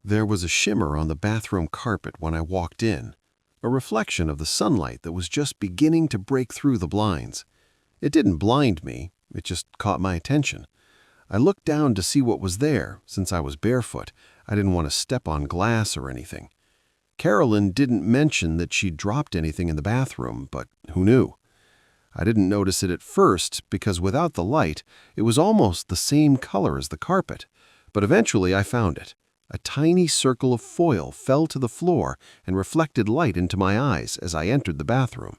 There was a shimmer on the bathroom carpet when I walked in, a reflection of the sunlight that was just beginning to break through the blinds. It didn't blind me, it just caught my attention. I looked down to see what was there. Since I was barefoot, I didn't want to step on glass or anything. Carolyn didn't mention that she'd dropped anything in the bathroom, but who knew? I didn't notice it at first because without the light, it was almost the same color as the carpet. But eventually I found it. A tiny circle of foil fell to the floor and reflected light into my eyes as I entered the bathroom.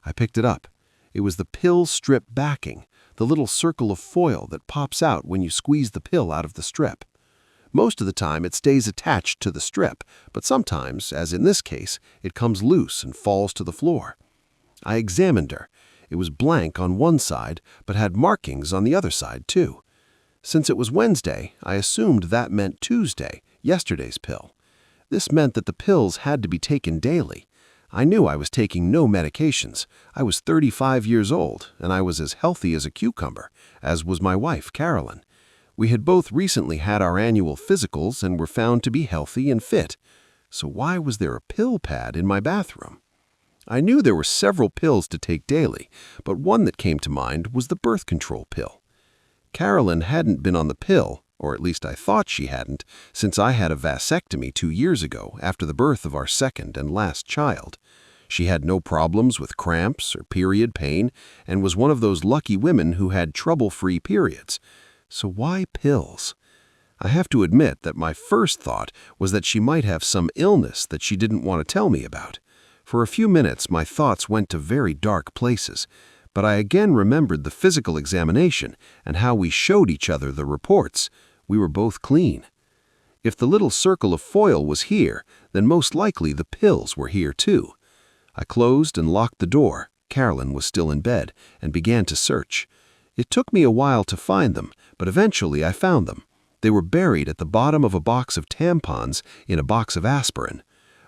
I picked it up. It was the pill strip backing, the little circle of foil that pops out when you squeeze the pill out of the strip. Most of the time it stays attached to the strip, but sometimes, as in this case, it comes loose and falls to the floor. I examined her. It was blank on one side, but had markings on the other side too. Since it was Wednesday, I assumed that meant Tuesday, yesterday's pill. This meant that the pills had to be taken daily. I knew I was taking no medications. I was 35 years old, and I was as healthy as a cucumber, as was my wife, Carolyn. We had both recently had our annual physicals and were found to be healthy and fit. So why was there a pill pad in my bathroom? I knew there were several pills to take daily, but one that came to mind was the birth control pill. Carolyn hadn't been on the pill, or at least I thought she hadn't, since I had a vasectomy 2 years ago after the birth of our second and last child. She had no problems with cramps or period pain and was one of those lucky women who had trouble-free periods. So why pills? I have to admit that my first thought was that she might have some illness that she didn't want to tell me about. For a few minutes, my thoughts went to very dark places, but I again remembered the physical examination and how we showed each other the reports. We were both clean. If the little circle of foil was here, then most likely the pills were here too. I closed and locked the door. Carolyn was still in bed, and began to search. It took me a while to find them, but eventually I found them. They were buried at the bottom of a box of tampons in a box of aspirin.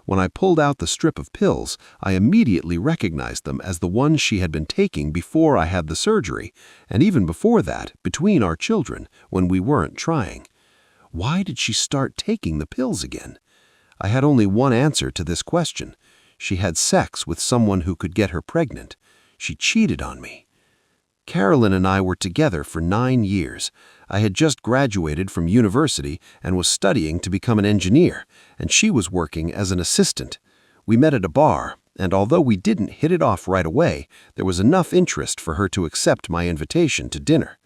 When I pulled out the strip of pills, I immediately recognized them as the ones she had been taking before I had the surgery, and even before that, between our children, when we weren't trying. Why did she start taking the pills again? I had only one answer to this question. She had sex with someone who could get her pregnant. She cheated on me. Carolyn and I were together for 9 years. I had just graduated from university and was studying to become an engineer, and she was working as an assistant. We met at a bar, and although we didn't hit it off right away, there was enough interest for her to accept my invitation to dinner.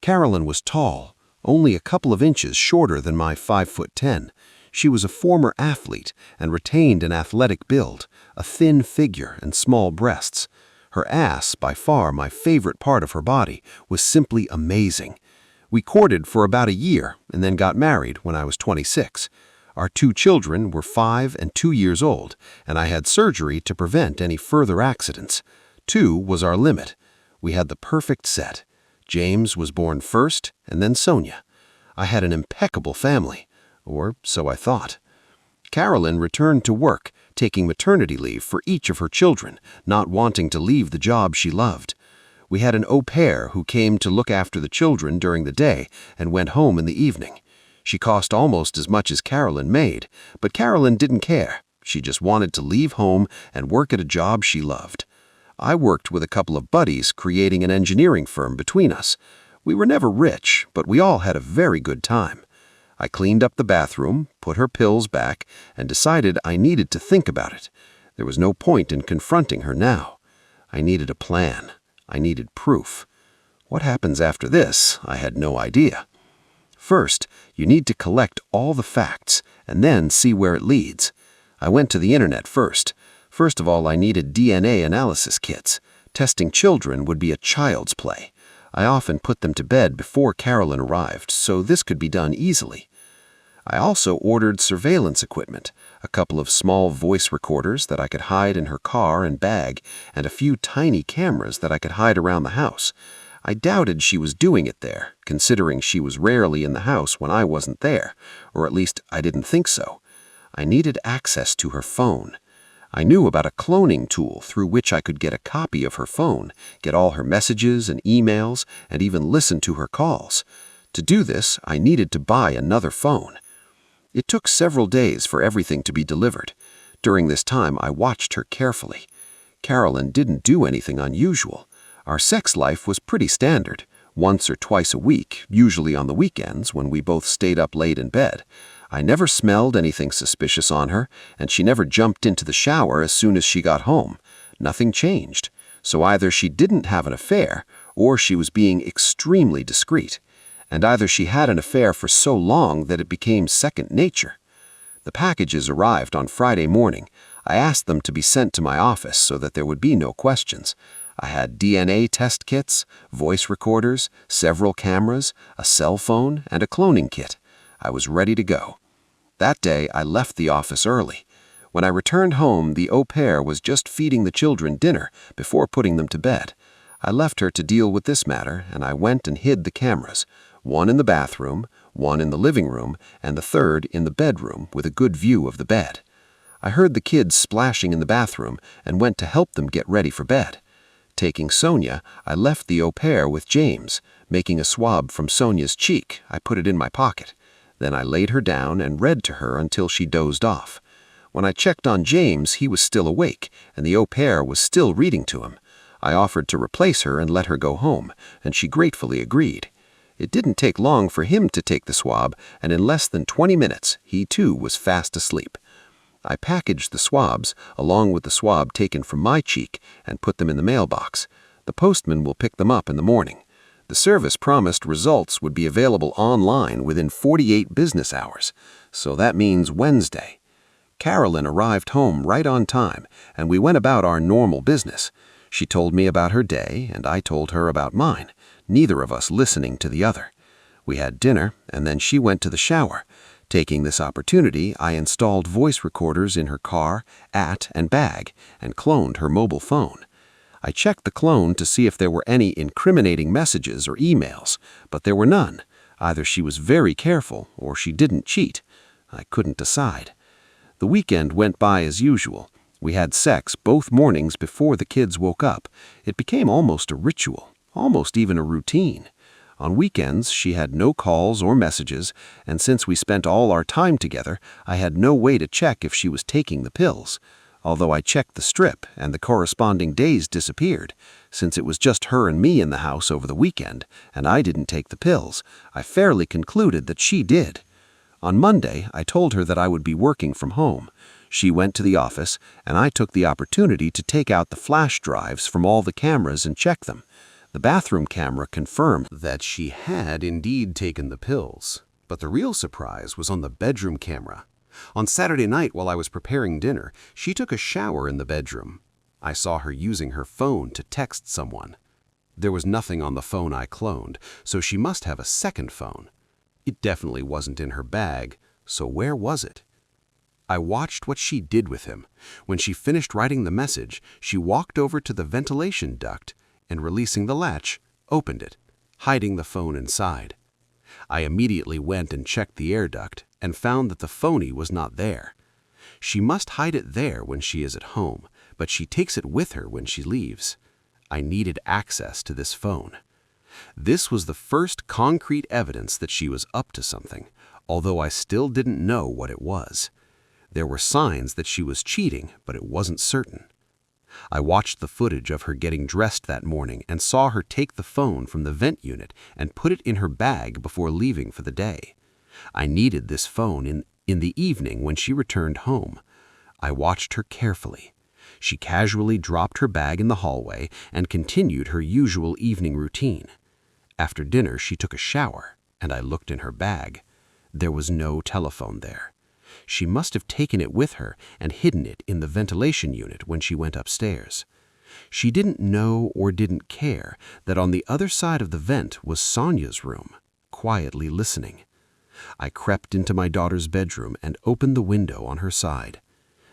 Carolyn was tall, only a couple of inches shorter than my 5'10". She was a former athlete and retained an athletic build, a thin figure and small breasts. Her ass, by far my favorite part of her body, was simply amazing. We courted for about a year and then got married when I was 26. Our 2 children were 5 and 2 years old, and I had surgery to prevent any further accidents. 2 was our limit. We had the perfect set. James was born first, and then Sonia. I had an impeccable family, or so I thought. Carolyn returned to work, taking maternity leave for each of her children, not wanting to leave the job she loved. We had an au pair who came to look after the children during the day and went home in the evening. She cost almost as much as Carolyn made, but Carolyn didn't care. She just wanted to leave home and work at a job she loved. I worked with a couple of buddies, creating an engineering firm between us. We were never rich, but we all had a very good time. I cleaned up the bathroom, put her pills back, and decided I needed to think about it. There was no point in confronting her now. I needed a plan. I needed proof. What happens after this, I had no idea. First, you need to collect all the facts, and then see where it leads. I went to the internet first. First of all, I needed DNA analysis kits. Testing children would be a child's play. I often put them to bed before Carolyn arrived, so this could be done easily. I also ordered surveillance equipment, a couple of small voice recorders that I could hide in her car and bag, and a few tiny cameras that I could hide around the house. I doubted she was doing it there, considering she was rarely in the house when I wasn't there, or at least I didn't think so. I needed access to her phone. I knew about a cloning tool through which I could get a copy of her phone, get all her messages and emails, and even listen to her calls. To do this, I needed to buy another phone. It took several days for everything to be delivered. During this time, I watched her carefully. Carolyn didn't do anything unusual. Our sex life was pretty standard, once or twice a week, usually on the weekends when we both stayed up late in bed. I never smelled anything suspicious on her, and she never jumped into the shower as soon as she got home. Nothing changed. So either she didn't have an affair, or she was being extremely discreet. And either she had an affair for so long that it became second nature. The packages arrived on Friday morning. I asked them to be sent to my office so that there would be no questions. I had DNA test kits, voice recorders, several cameras, a cell phone, and a cloning kit. I was ready to go. That day, I left the office early. When I returned home, the au pair was just feeding the children dinner before putting them to bed. I left her to deal with this matter, and I went and hid the cameras, one in the bathroom, one in the living room, and the third in the bedroom with a good view of the bed. I heard the kids splashing in the bathroom and went to help them get ready for bed. Taking Sonia, I left the au pair with James. Making a swab from Sonia's cheek, I put it in my pocket. Then I laid her down and read to her until she dozed off. When I checked on James, he was still awake, and the au pair was still reading to him. I offered to replace her and let her go home, and she gratefully agreed. It didn't take long for him to take the swab, and in less than 20 minutes, he too was fast asleep. I packaged the swabs, along with the swab taken from my cheek, and put them in the mailbox. The postman will pick them up in the morning. The service promised results would be available online within 48 business hours, so that means Wednesday. Carolyn arrived home right on time, and we went about our normal business. She told me about her day, and I told her about mine, neither of us listening to the other. We had dinner, and then she went to the shower. Taking this opportunity, I installed voice recorders in her car, and bag, and cloned her mobile phone. I checked the clone to see if there were any incriminating messages or emails, but there were none. Either she was very careful, or she didn't cheat. I couldn't decide. The weekend went by as usual. We had sex both mornings before the kids woke up. It became almost a ritual, almost even a routine. On weekends, she had no calls or messages, and since we spent all our time together, I had no way to check if she was taking the pills. Although I checked the strip, and the corresponding days disappeared. Since it was just her and me in the house over the weekend, and I didn't take the pills, I fairly concluded that she did. On Monday, I told her that I would be working from home. She went to the office, and I took the opportunity to take out the flash drives from all the cameras and check them. The bathroom camera confirmed that she had indeed taken the pills. But the real surprise was on the bedroom camera. On Saturday night while I was preparing dinner, she took a shower in the bedroom. I saw her using her phone to text someone. There was nothing on the phone I cloned, so she must have a second phone. It definitely wasn't in her bag, so where was it? I watched what she did with him. When she finished writing the message, she walked over to the ventilation duct and, releasing the latch, opened it, hiding the phone inside. I immediately went and checked the air duct and found that the phony was not there. She must hide it there when she is at home, but she takes it with her when she leaves. I needed access to this phone. This was the first concrete evidence that she was up to something, although I still didn't know what it was. There were signs that she was cheating, but it wasn't certain. I watched the footage of her getting dressed that morning and saw her take the phone from the vent unit and put it in her bag before leaving for the day. I needed this phone in the evening when she returned home. I watched her carefully. She casually dropped her bag in the hallway and continued her usual evening routine. After dinner, she took a shower, and I looked in her bag. There was no telephone there. She must have taken it with her and hidden it in the ventilation unit when she went upstairs. She didn't know or didn't care that on the other side of the vent was Sonia's room, quietly listening. I crept into my daughter's bedroom and opened the window on her side.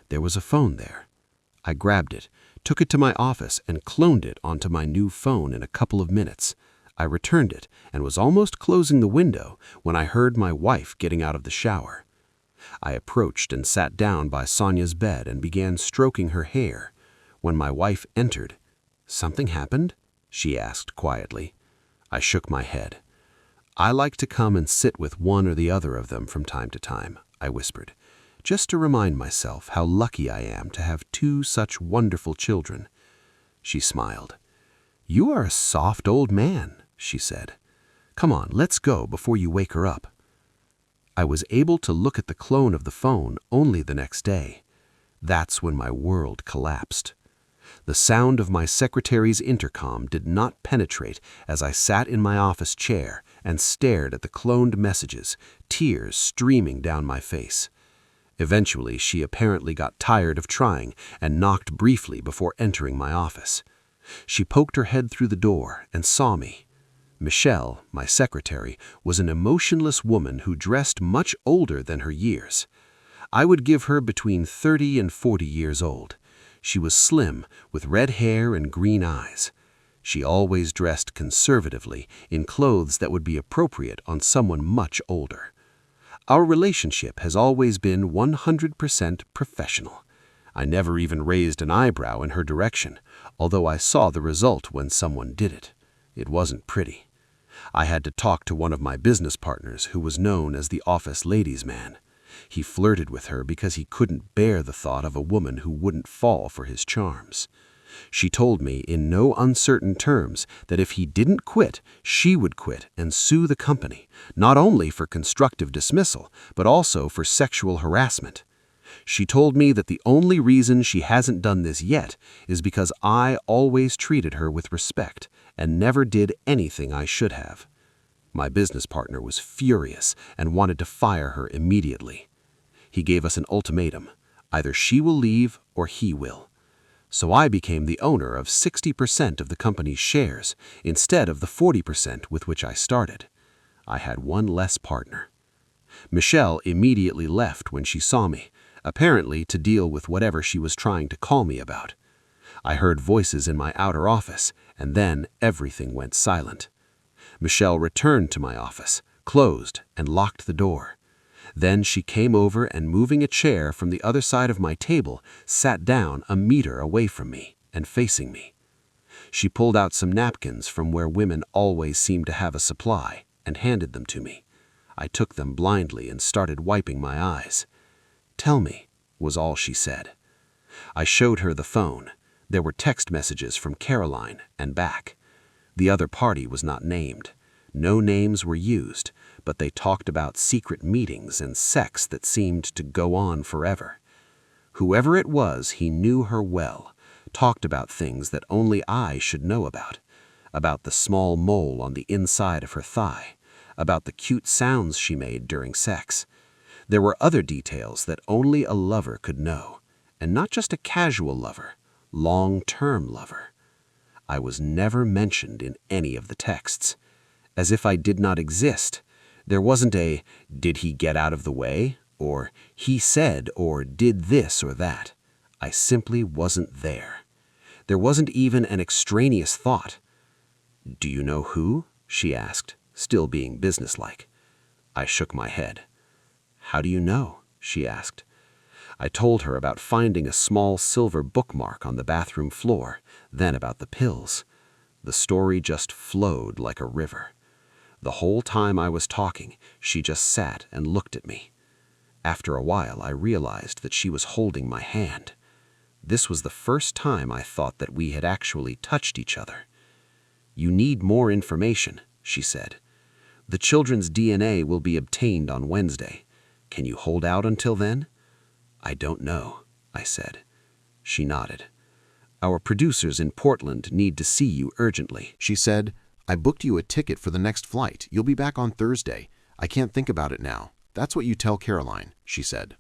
There was a phone there. I grabbed it, took it to my office, and cloned it onto my new phone in a couple of minutes. I returned it and was almost closing the window when I heard my wife getting out of the shower. I approached and sat down by Sonia's bed and began stroking her hair. When my wife entered, "Something happened?" she asked quietly. I shook my head. "I like to come and sit with one or the other of them from time to time," I whispered, just to remind myself how lucky I am to have two such wonderful children. She smiled. "You are a soft old man," she said. "Come on, let's go before you wake her up." I was able to look at the clone of the phone only the next day. That's when my world collapsed. The sound of my secretary's intercom did not penetrate as I sat in my office chair and stared at the cloned messages, tears streaming down my face. Eventually, she apparently got tired of trying and knocked briefly before entering my office. She poked her head through the door and saw me. Michelle, my secretary, was an emotionless woman who dressed much older than her years. I would give her between 30 and 40 years old. She was slim, with red hair and green eyes. She always dressed conservatively in clothes that would be appropriate on someone much older. Our relationship has always been 100% professional. I never even raised an eyebrow in her direction, although I saw the result when someone did it. It wasn't pretty. I had to talk to one of my business partners who was known as the office ladies' man. He flirted with her because he couldn't bear the thought of a woman who wouldn't fall for his charms. She told me in no uncertain terms that if he didn't quit, she would quit and sue the company, not only for constructive dismissal, but also for sexual harassment. She told me that the only reason she hasn't done this yet is because I always treated her with respect and never did anything I should have. My business partner was furious and wanted to fire her immediately. He gave us an ultimatum: either she will leave or he will. So I became the owner of 60% of the company's shares instead of the 40% with which I started. I had one less partner. Michelle immediately left when she saw me, apparently to deal with whatever she was trying to call me about. I heard voices in my outer office, and then everything went silent. Michelle returned to my office, closed, and locked the door. Then she came over and, moving a chair from the other side of my table, sat down a meter away from me and facing me. She pulled out some napkins from where women always seem to have a supply and handed them to me. I took them blindly and started wiping my eyes. "Tell me," was all she said. I showed her the phone. There were text messages from Caroline and back. The other party was not named. No names were used, but they talked about secret meetings and sex that seemed to go on forever. Whoever it was, he knew her well, talked about things that only I should know about the small mole on the inside of her thigh, about the cute sounds she made during sex. There were other details that only a lover could know, and not just a casual lover, long-term lover. I was never mentioned in any of the texts. As if I did not exist. There wasn't a, "Did he get out of the way?" or "He said" or "Did this or that." I simply wasn't there. There wasn't even an extraneous thought. "Do you know who?" she asked, still being businesslike. I shook my head. "How do you know?" she asked. I told her about finding a small silver bookmark on the bathroom floor, then about the pills. The story just flowed like a river. The whole time I was talking, she just sat and looked at me. After a while, I realized that she was holding my hand. This was the first time I thought that we had actually touched each other. "You need more information," she said. "The children's DNA will be obtained on Wednesday. Can you hold out until then?" "I don't know," I said. She nodded. "Our producers in Portland need to see you urgently," She said, "I booked you a ticket for the next flight. You'll be back on Thursday. I can't think about it now. That's what you tell Caroline," she said.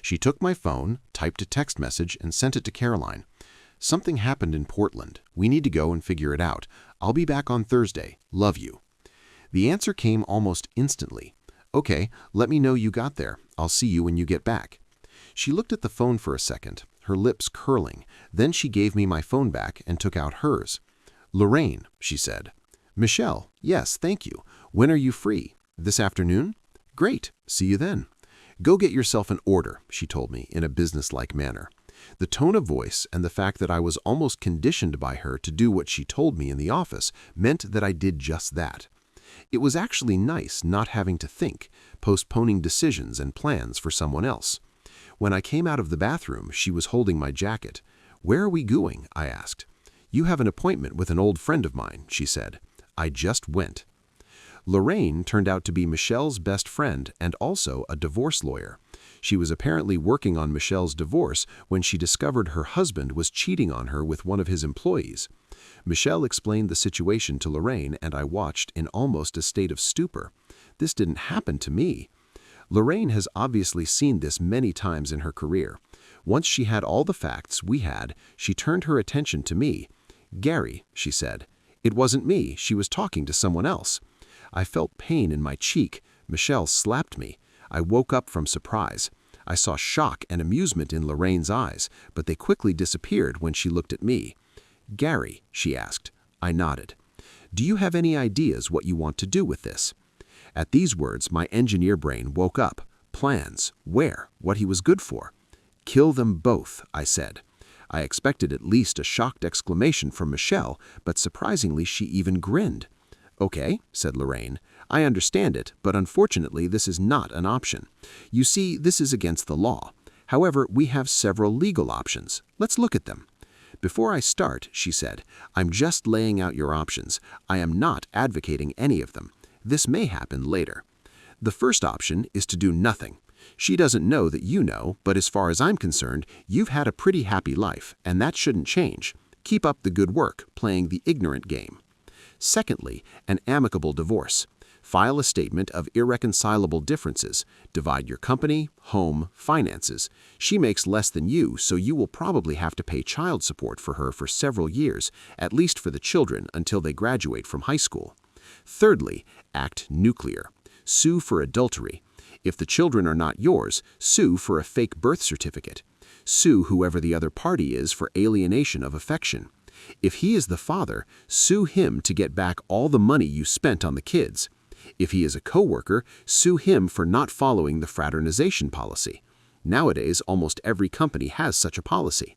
She took my phone, typed a text message, and sent it to Caroline. "Something happened in Portland. We need to go and figure it out. I'll be back on Thursday. Love you." The answer came almost instantly. "Okay, let me know you got there. I'll see you when you get back." She looked at the phone for a second, her lips curling. Then she gave me my phone back and took out hers. "Lorraine," she said. "Michelle, yes, thank you. When are you free? This afternoon? Great, see you then. Go get yourself an order," she told me in a businesslike manner. The tone of voice and the fact that I was almost conditioned by her to do what she told me in the office meant that I did just that. It was actually nice not having to think, postponing decisions and plans for someone else. When I came out of the bathroom, she was holding my jacket. "Where are we going?" I asked. "You have an appointment with an old friend of mine," she said. I just went. Lorraine turned out to be Michelle's best friend and also a divorce lawyer. She was apparently working on Michelle's divorce when she discovered her husband was cheating on her with one of his employees. Michelle explained the situation to Lorraine, and I watched in almost a state of stupor. This didn't happen to me. Lorraine has obviously seen this many times in her career. Once she had all the facts we had, she turned her attention to me. "Gary," she said. "It wasn't me. She was talking to someone else." I felt pain in my cheek. Michelle slapped me. I woke up from surprise. I saw shock and amusement in Lorraine's eyes, but they quickly disappeared when she looked at me. "Gary," she asked. I nodded. "Do you have any ideas what you want to do with this?" At these words, my engineer brain woke up. Plans, where, what he was good for. "Kill them both," I said. I expected at least a shocked exclamation from Michelle, but surprisingly she even grinned. "Okay," said Lorraine. "I understand it, but unfortunately this is not an option. You see, this is against the law. However, we have several legal options. Let's look at them." "Before I start," she said, "I'm just laying out your options. I am not advocating any of them. This may happen later. The first option is to do nothing. She doesn't know that you know, but as far as I'm concerned, you've had a pretty happy life, and that shouldn't change. Keep up the good work, playing the ignorant game. Secondly, an amicable divorce. File a statement of irreconcilable differences. Divide your company, home, finances. She makes less than you, so you will probably have to pay child support for her for several years, at least for the children until they graduate from high school. Thirdly, act nuclear. Sue for adultery. If the children are not yours, sue for a fake birth certificate. Sue whoever the other party is for alienation of affection. If he is the father, sue him to get back all the money you spent on the kids. If he is a coworker, sue him for not following the fraternization policy. Nowadays, almost every company has such a policy.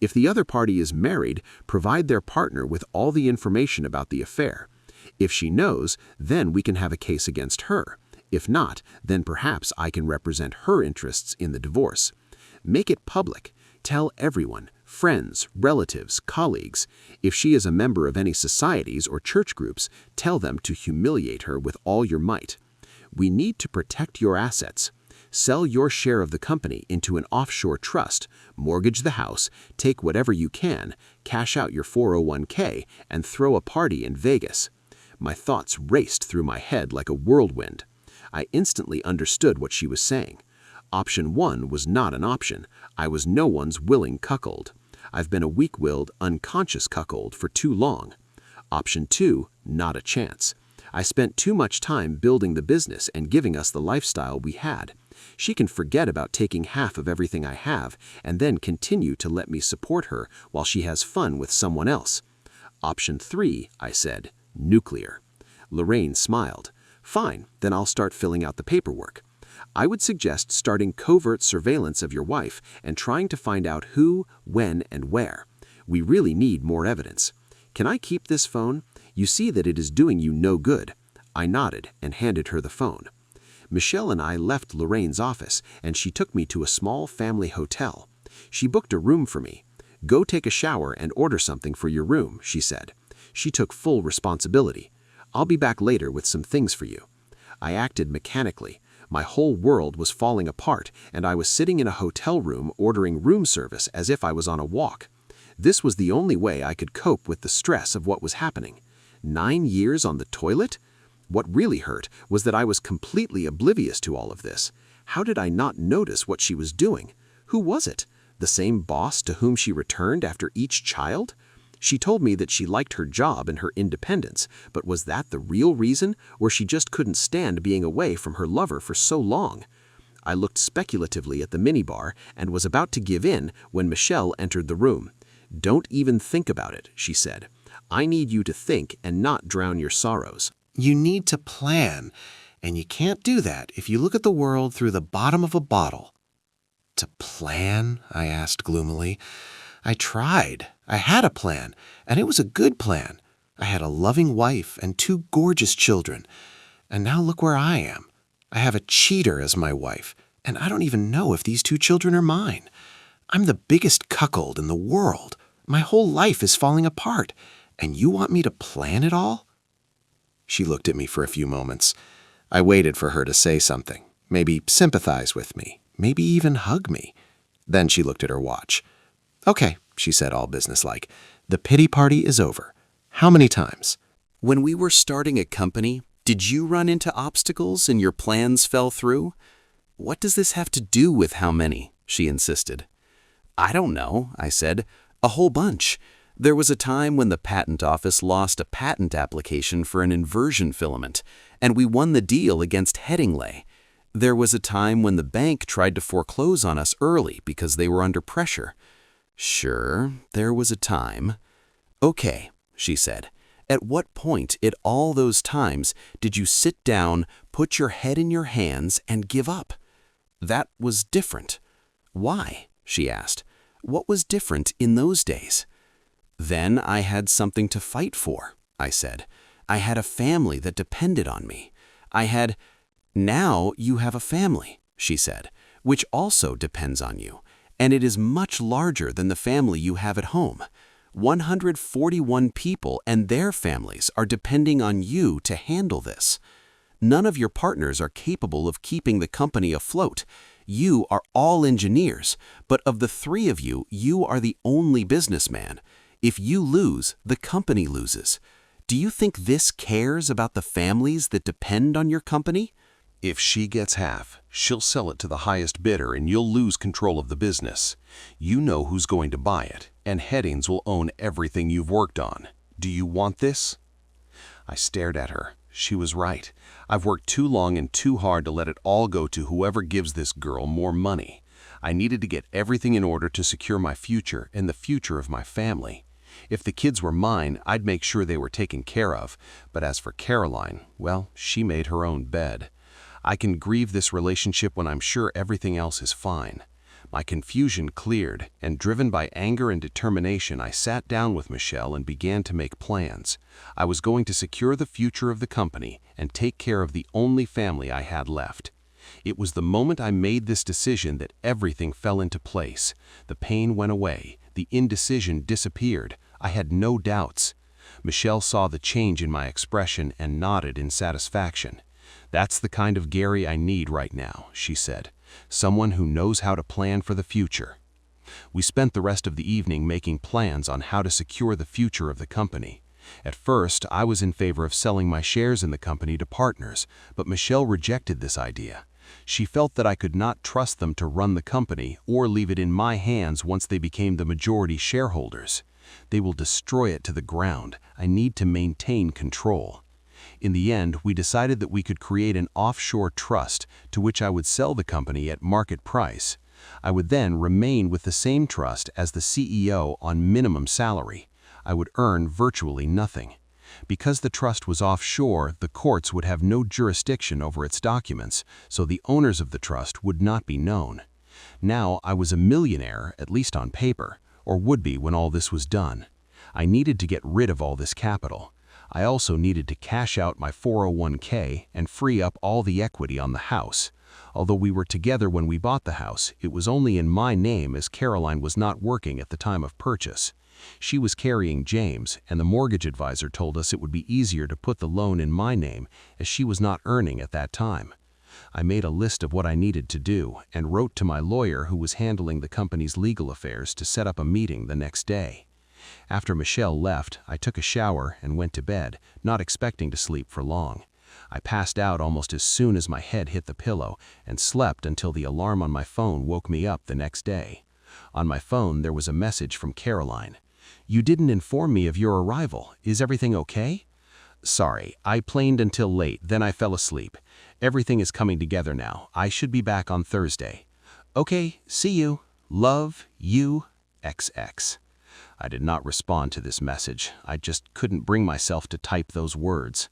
If the other party is married, provide their partner with all the information about the affair. If she knows, then we can have a case against her. If not, then perhaps I can represent her interests in the divorce. Make it public. Tell everyone, friends, relatives, colleagues. If she is a member of any societies or church groups, tell them to humiliate her with all your might. We need to protect your assets. Sell your share of the company into an offshore trust, mortgage the house, take whatever you can, cash out your 401k, and throw a party in Vegas. My thoughts raced through my head like a whirlwind. I instantly understood what she was saying. Option 1 was not an option. I was no one's willing cuckold. I've been a weak-willed, unconscious cuckold for too long. Option 2, not a chance. I spent too much time building the business and giving us the lifestyle we had. She can forget about taking half of everything I have and then continue to let me support her while she has fun with someone else. Option 3, I said, nuclear. Lorraine smiled. Fine, then I'll start filling out the paperwork. I would suggest starting covert surveillance of your wife and trying to find out who, when, and where. We really need more evidence. Can I keep this phone? You see that it is doing you no good. I nodded and handed her the phone. Michelle and I left Lorraine's office, and she took me to a small family hotel. She booked a room for me. "Go take a shower and order something for your room," she said. She took full responsibility. "I'll be back later with some things for you." I acted mechanically. My whole world was falling apart, and I was sitting in a hotel room ordering room service as if I was on a walk. This was the only way I could cope with the stress of what was happening. 9 years on the toilet? What really hurt was that I was completely oblivious to all of this. How did I not notice what she was doing? Who was it? The same boss to whom she returned after each child? She told me that she liked her job and her independence, but was that the real reason, or she just couldn't stand being away from her lover for so long? I looked speculatively at the minibar and was about to give in when Michelle entered the room. "Don't even think about it," she said. "I need you to think and not drown your sorrows." You need to plan, and you can't do that if you look at the world through the bottom of a bottle. To plan? I asked gloomily. I tried. I had a plan, and it was a good plan. I had a loving wife and 2 gorgeous children. And now look where I am. I have a cheater as my wife, and I don't even know if these 2 children are mine. I'm the biggest cuckold in the world. My whole life is falling apart, and you want me to plan it all?" She looked at me for a few moments. I waited for her to say something, maybe sympathize with me, maybe even hug me. Then she looked at her watch. "Okay," she said, all businesslike. "The pity party is over. How many times?" When we were starting a company, did you run into obstacles and your plans fell through? What does this have to do with how many? She insisted. I don't know, I said. A whole bunch. There was a time when the patent office lost a patent application for an inversion filament, and we won the deal against Headingley. There was a time when the bank tried to foreclose on us early because they were under pressure. Sure, there was a time. Okay, she said. At what point in all those times did you sit down, put your head in your hands, and give up? That was different. Why? She asked. What was different in those days? Then I had something to fight for, I said. I had a family that depended on me. Now you have a family, she said, which also depends on you, and it is much larger than the family you have at home. 141 people and their families are depending on you to handle this. None of your partners are capable of keeping the company afloat. You are all engineers, but of the 3 of you, you are the only businessman. If you lose, the company loses. Do you think this cares about the families that depend on your company? If she gets half, she'll sell it to the highest bidder and you'll lose control of the business. You know who's going to buy it, and Headings will own everything you've worked on. Do you want this? I stared at her. She was right. I've worked too long and too hard to let it all go to whoever gives this girl more money. I needed to get everything in order to secure my future and the future of my family. If the kids were mine, I'd make sure they were taken care of. But as for Caroline, well, she made her own bed. I can grieve this relationship when I'm sure everything else is fine. My confusion cleared, and driven by anger and determination, I sat down with Michelle and began to make plans. I was going to secure the future of the company and take care of the only family I had left. It was the moment I made this decision that everything fell into place. The pain went away. The indecision disappeared. I had no doubts. Michelle saw the change in my expression and nodded in satisfaction. "That's the kind of Gary I need right now," she said. "Someone who knows how to plan for the future." We spent the rest of the evening making plans on how to secure the future of the company. At first, I was in favor of selling my shares in the company to partners, but Michelle rejected this idea. She felt that I could not trust them to run the company or leave it in my hands once they became the majority shareholders. They will destroy it to the ground. I need to maintain control. In the end, we decided that we could create an offshore trust to which I would sell the company at market price. I would then remain with the same trust as the CEO on minimum salary. I would earn virtually nothing. Because the trust was offshore, the courts would have no jurisdiction over its documents, so the owners of the trust would not be known. Now I was a millionaire, at least on paper, or would be when all this was done. I needed to get rid of all this capital. I also needed to cash out my 401k and free up all the equity on the house. Although we were together when we bought the house, it was only in my name as Caroline was not working at the time of purchase. She was carrying James, and the mortgage advisor told us it would be easier to put the loan in my name as she was not earning at that time. I made a list of what I needed to do and wrote to my lawyer who was handling the company's legal affairs to set up a meeting the next day. After Michelle left, I took a shower and went to bed, not expecting to sleep for long. I passed out almost as soon as my head hit the pillow and slept until the alarm on my phone woke me up the next day. On my phone, there was a message from Caroline. "You didn't inform me of your arrival. Is everything okay?" "Sorry, I planed until late, then I fell asleep. Everything is coming together now. I should be back on Thursday." "Okay, see you. Love, you, XX." I did not respond to this message. I just couldn't bring myself to type those words.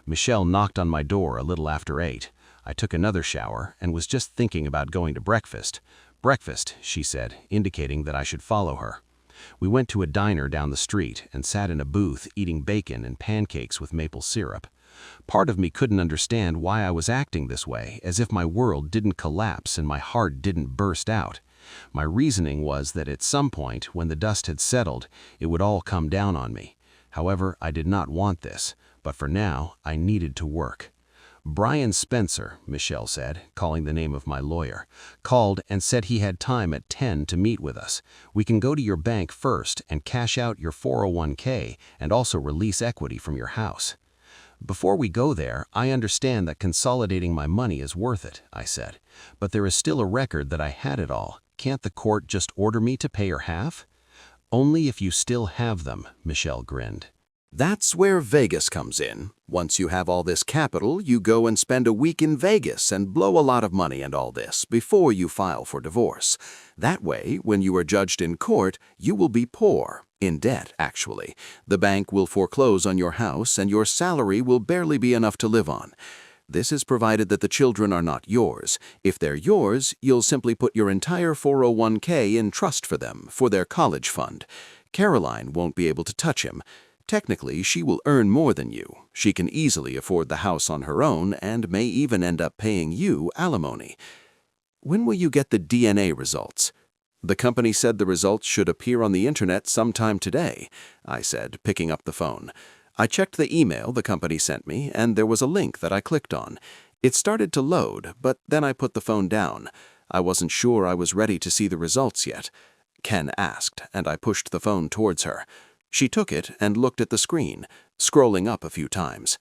Michelle knocked on my door a little after 8. I took another shower and was just thinking about going to breakfast. "Breakfast," she said, indicating that I should follow her. We went to a diner down the street and sat in a booth eating bacon and pancakes with maple syrup. Part of me couldn't understand why I was acting this way, as if my world didn't collapse and my heart didn't burst out. My reasoning was that at some point, when the dust had settled, it would all come down on me. However, I did not want this, but for now, I needed to work. Brian Spencer, Michelle said, calling the name of my lawyer, called and said he had time at 10 to meet with us. We can go to your bank first and cash out your 401k and also release equity from your house. Before we go there, I understand that consolidating my money is worth it, I said. But there is still a record that I had it all. Can't the court just order me to pay her half? Only if you still have them, Michelle grinned. That's where Vegas comes in. Once you have all this capital, you go and spend a week in Vegas and blow a lot of money and all this before you file for divorce. That way, when you are judged in court, you will be poor. In debt, actually. The bank will foreclose on your house and your salary will barely be enough to live on. This is provided that the children are not yours. If they're yours, you'll simply put your entire 401k in trust for them, for their college fund. Caroline won't be able to touch him. Technically, she will earn more than you. She can easily afford the house on her own and may even end up paying you alimony. When will you get the DNA results? The company said the results should appear on the internet sometime today, I said, picking up the phone. I checked the email the company sent me, and there was a link that I clicked on. It started to load, but then I put the phone down. I wasn't sure I was ready to see the results yet. Ken asked, and I pushed the phone towards her. She took it and looked at the screen, scrolling up a few times.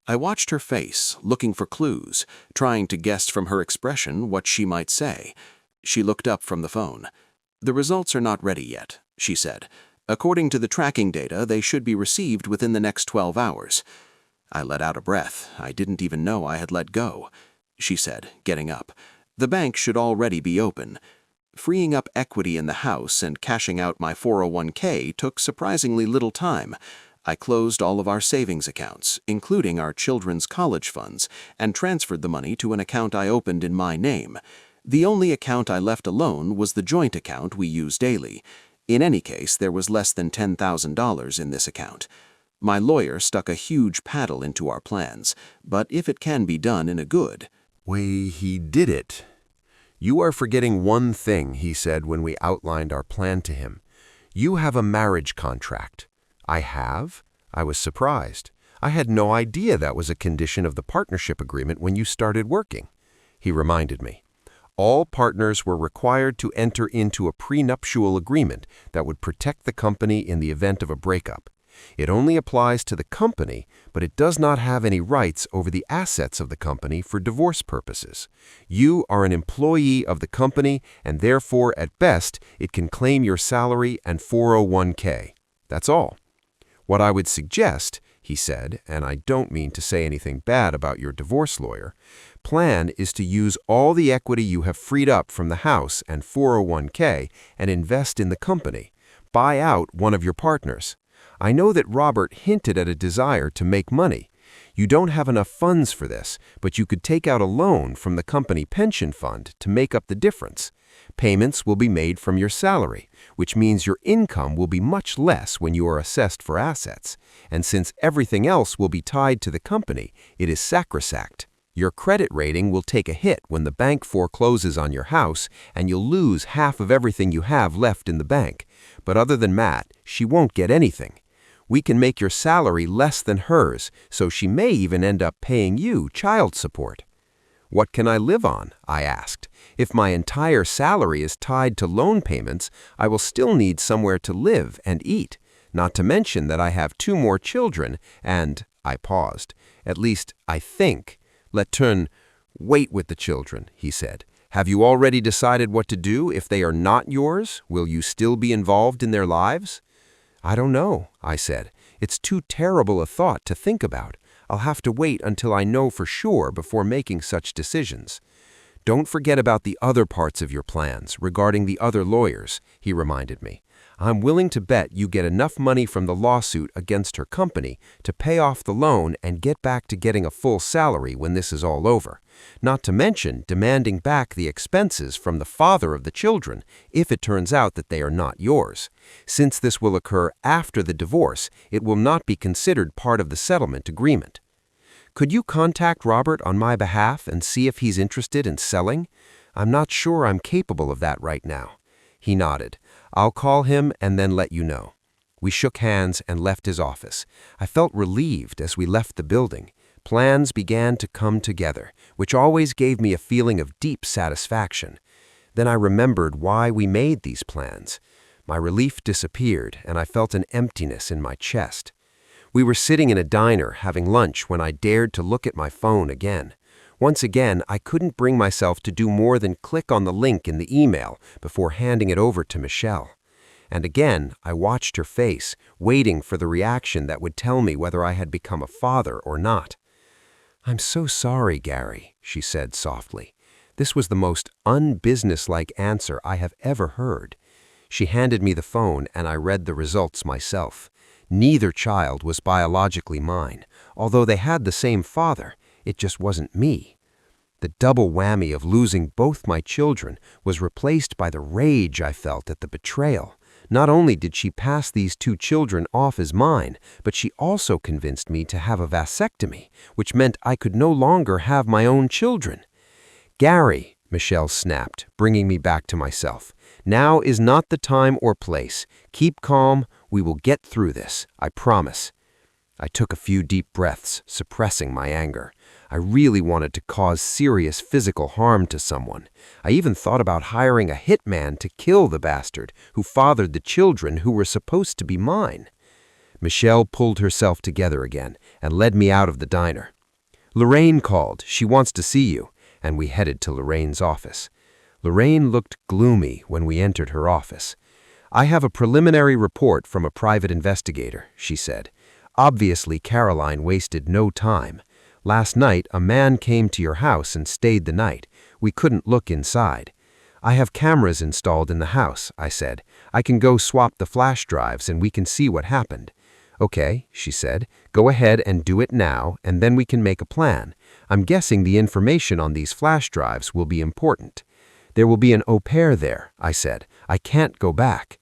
I watched her face, looking for clues, trying to guess from her expression what she might say. She looked up from the phone. "The results are not ready yet," she said. "According to the tracking data, they should be received within the next 12 hours. I let out a breath. I didn't even know I had let go. She said, getting up. "The bank should already be open." Freeing up equity in the house and cashing out my 401k took surprisingly little time. I closed all of our savings accounts, including our children's college funds, and transferred the money to an account I opened in my name. The only account I left alone was the joint account we use daily. In any case, there was less than $10,000 in this account. My lawyer stuck a huge paddle into our plans, but if it can be done in a good... He did it. You are forgetting one thing, he said when we outlined our plan to him. You have a marriage contract. I have? I was surprised. I had no idea that was a condition of the partnership agreement when you started working. He reminded me. All partners were required to enter into a prenuptial agreement that would protect the company in the event of a breakup. It only applies to the company, but it does not have any rights over the assets of the company for divorce purposes. You are an employee of the company, and therefore, at best, it can claim your salary and 401k. That's all. What I would suggest, he said, and I don't mean to say anything bad about your divorce lawyer, plan is to use all the equity you have freed up from the house and 401k and invest in the company. Buy out one of your partners. I know that Robert hinted at a desire to make money. You don't have enough funds for this, but you could take out a loan from the company pension fund to make up the difference. Payments will be made from your salary, which means your income will be much less when you are assessed for assets. And since everything else will be tied to the company, it is sacrosanct. Your credit rating will take a hit when the bank forecloses on your house, and you'll lose half of everything you have left in the bank. But other than Matt, she won't get anything. We can make your salary less than hers, so she may even end up paying you child support. What can I live on? I asked. If my entire salary is tied to loan payments, I will still need somewhere to live and eat. Not to mention that I have 2 more children and, I paused, at least I think. Wait with the children, he said. Have you already decided what to do if they are not yours? Will you still be involved in their lives? I don't know, I said. It's too terrible a thought to think about. I'll have to wait until I know for sure before making such decisions. Don't forget about the other parts of your plans regarding the other lawyers, he reminded me. I'm willing to bet you get enough money from the lawsuit against her company to pay off the loan and get back to getting a full salary when this is all over. Not to mention demanding back the expenses from the father of the children if it turns out that they are not yours. Since this will occur after the divorce, it will not be considered part of the settlement agreement. Could you contact Robert on my behalf and see if he's interested in selling? I'm not sure I'm capable of that right now. He nodded. I'll call him and then let you know. We shook hands and left his office. I felt relieved as we left the building. Plans began to come together, which always gave me a feeling of deep satisfaction. Then I remembered why we made these plans. My relief disappeared, and I felt an emptiness in my chest. We were sitting in a diner having lunch when I dared to look at my phone again. Once again, I couldn't bring myself to do more than click on the link in the email before handing it over to Michelle. And again, I watched her face, waiting for the reaction that would tell me whether I had become a father or not. "I'm so sorry, Gary," she said softly. This was the most unbusinesslike answer I have ever heard. She handed me the phone and I read the results myself. Neither child was biologically mine. Although they had the same father, it just wasn't me. The double whammy of losing both my children was replaced by the rage I felt at the betrayal. Not only did she pass these two children off as mine, but she also convinced me to have a vasectomy, which meant I could no longer have my own children. "Gary," Michelle snapped, bringing me back to myself. "Now is not the time or place. Keep calm. We will get through this. I promise." I took a few deep breaths, suppressing my anger. I really wanted to cause serious physical harm to someone. I even thought about hiring a hitman to kill the bastard who fathered the children who were supposed to be mine. Michelle pulled herself together again and led me out of the diner. "Lorraine called. She wants to see you," and we headed to Lorraine's office. Lorraine looked gloomy when we entered her office. "I have a preliminary report from a private investigator," she said. "Obviously, Caroline wasted no time. Last night, a man came to your house and stayed the night. We couldn't look inside." "I have cameras installed in the house," I said. "I can go swap the flash drives and we can see what happened." "Okay," she said. "Go ahead and do it now, and then we can make a plan. I'm guessing the information on these flash drives will be important." "There will be an au pair there," I said. "I can't go back.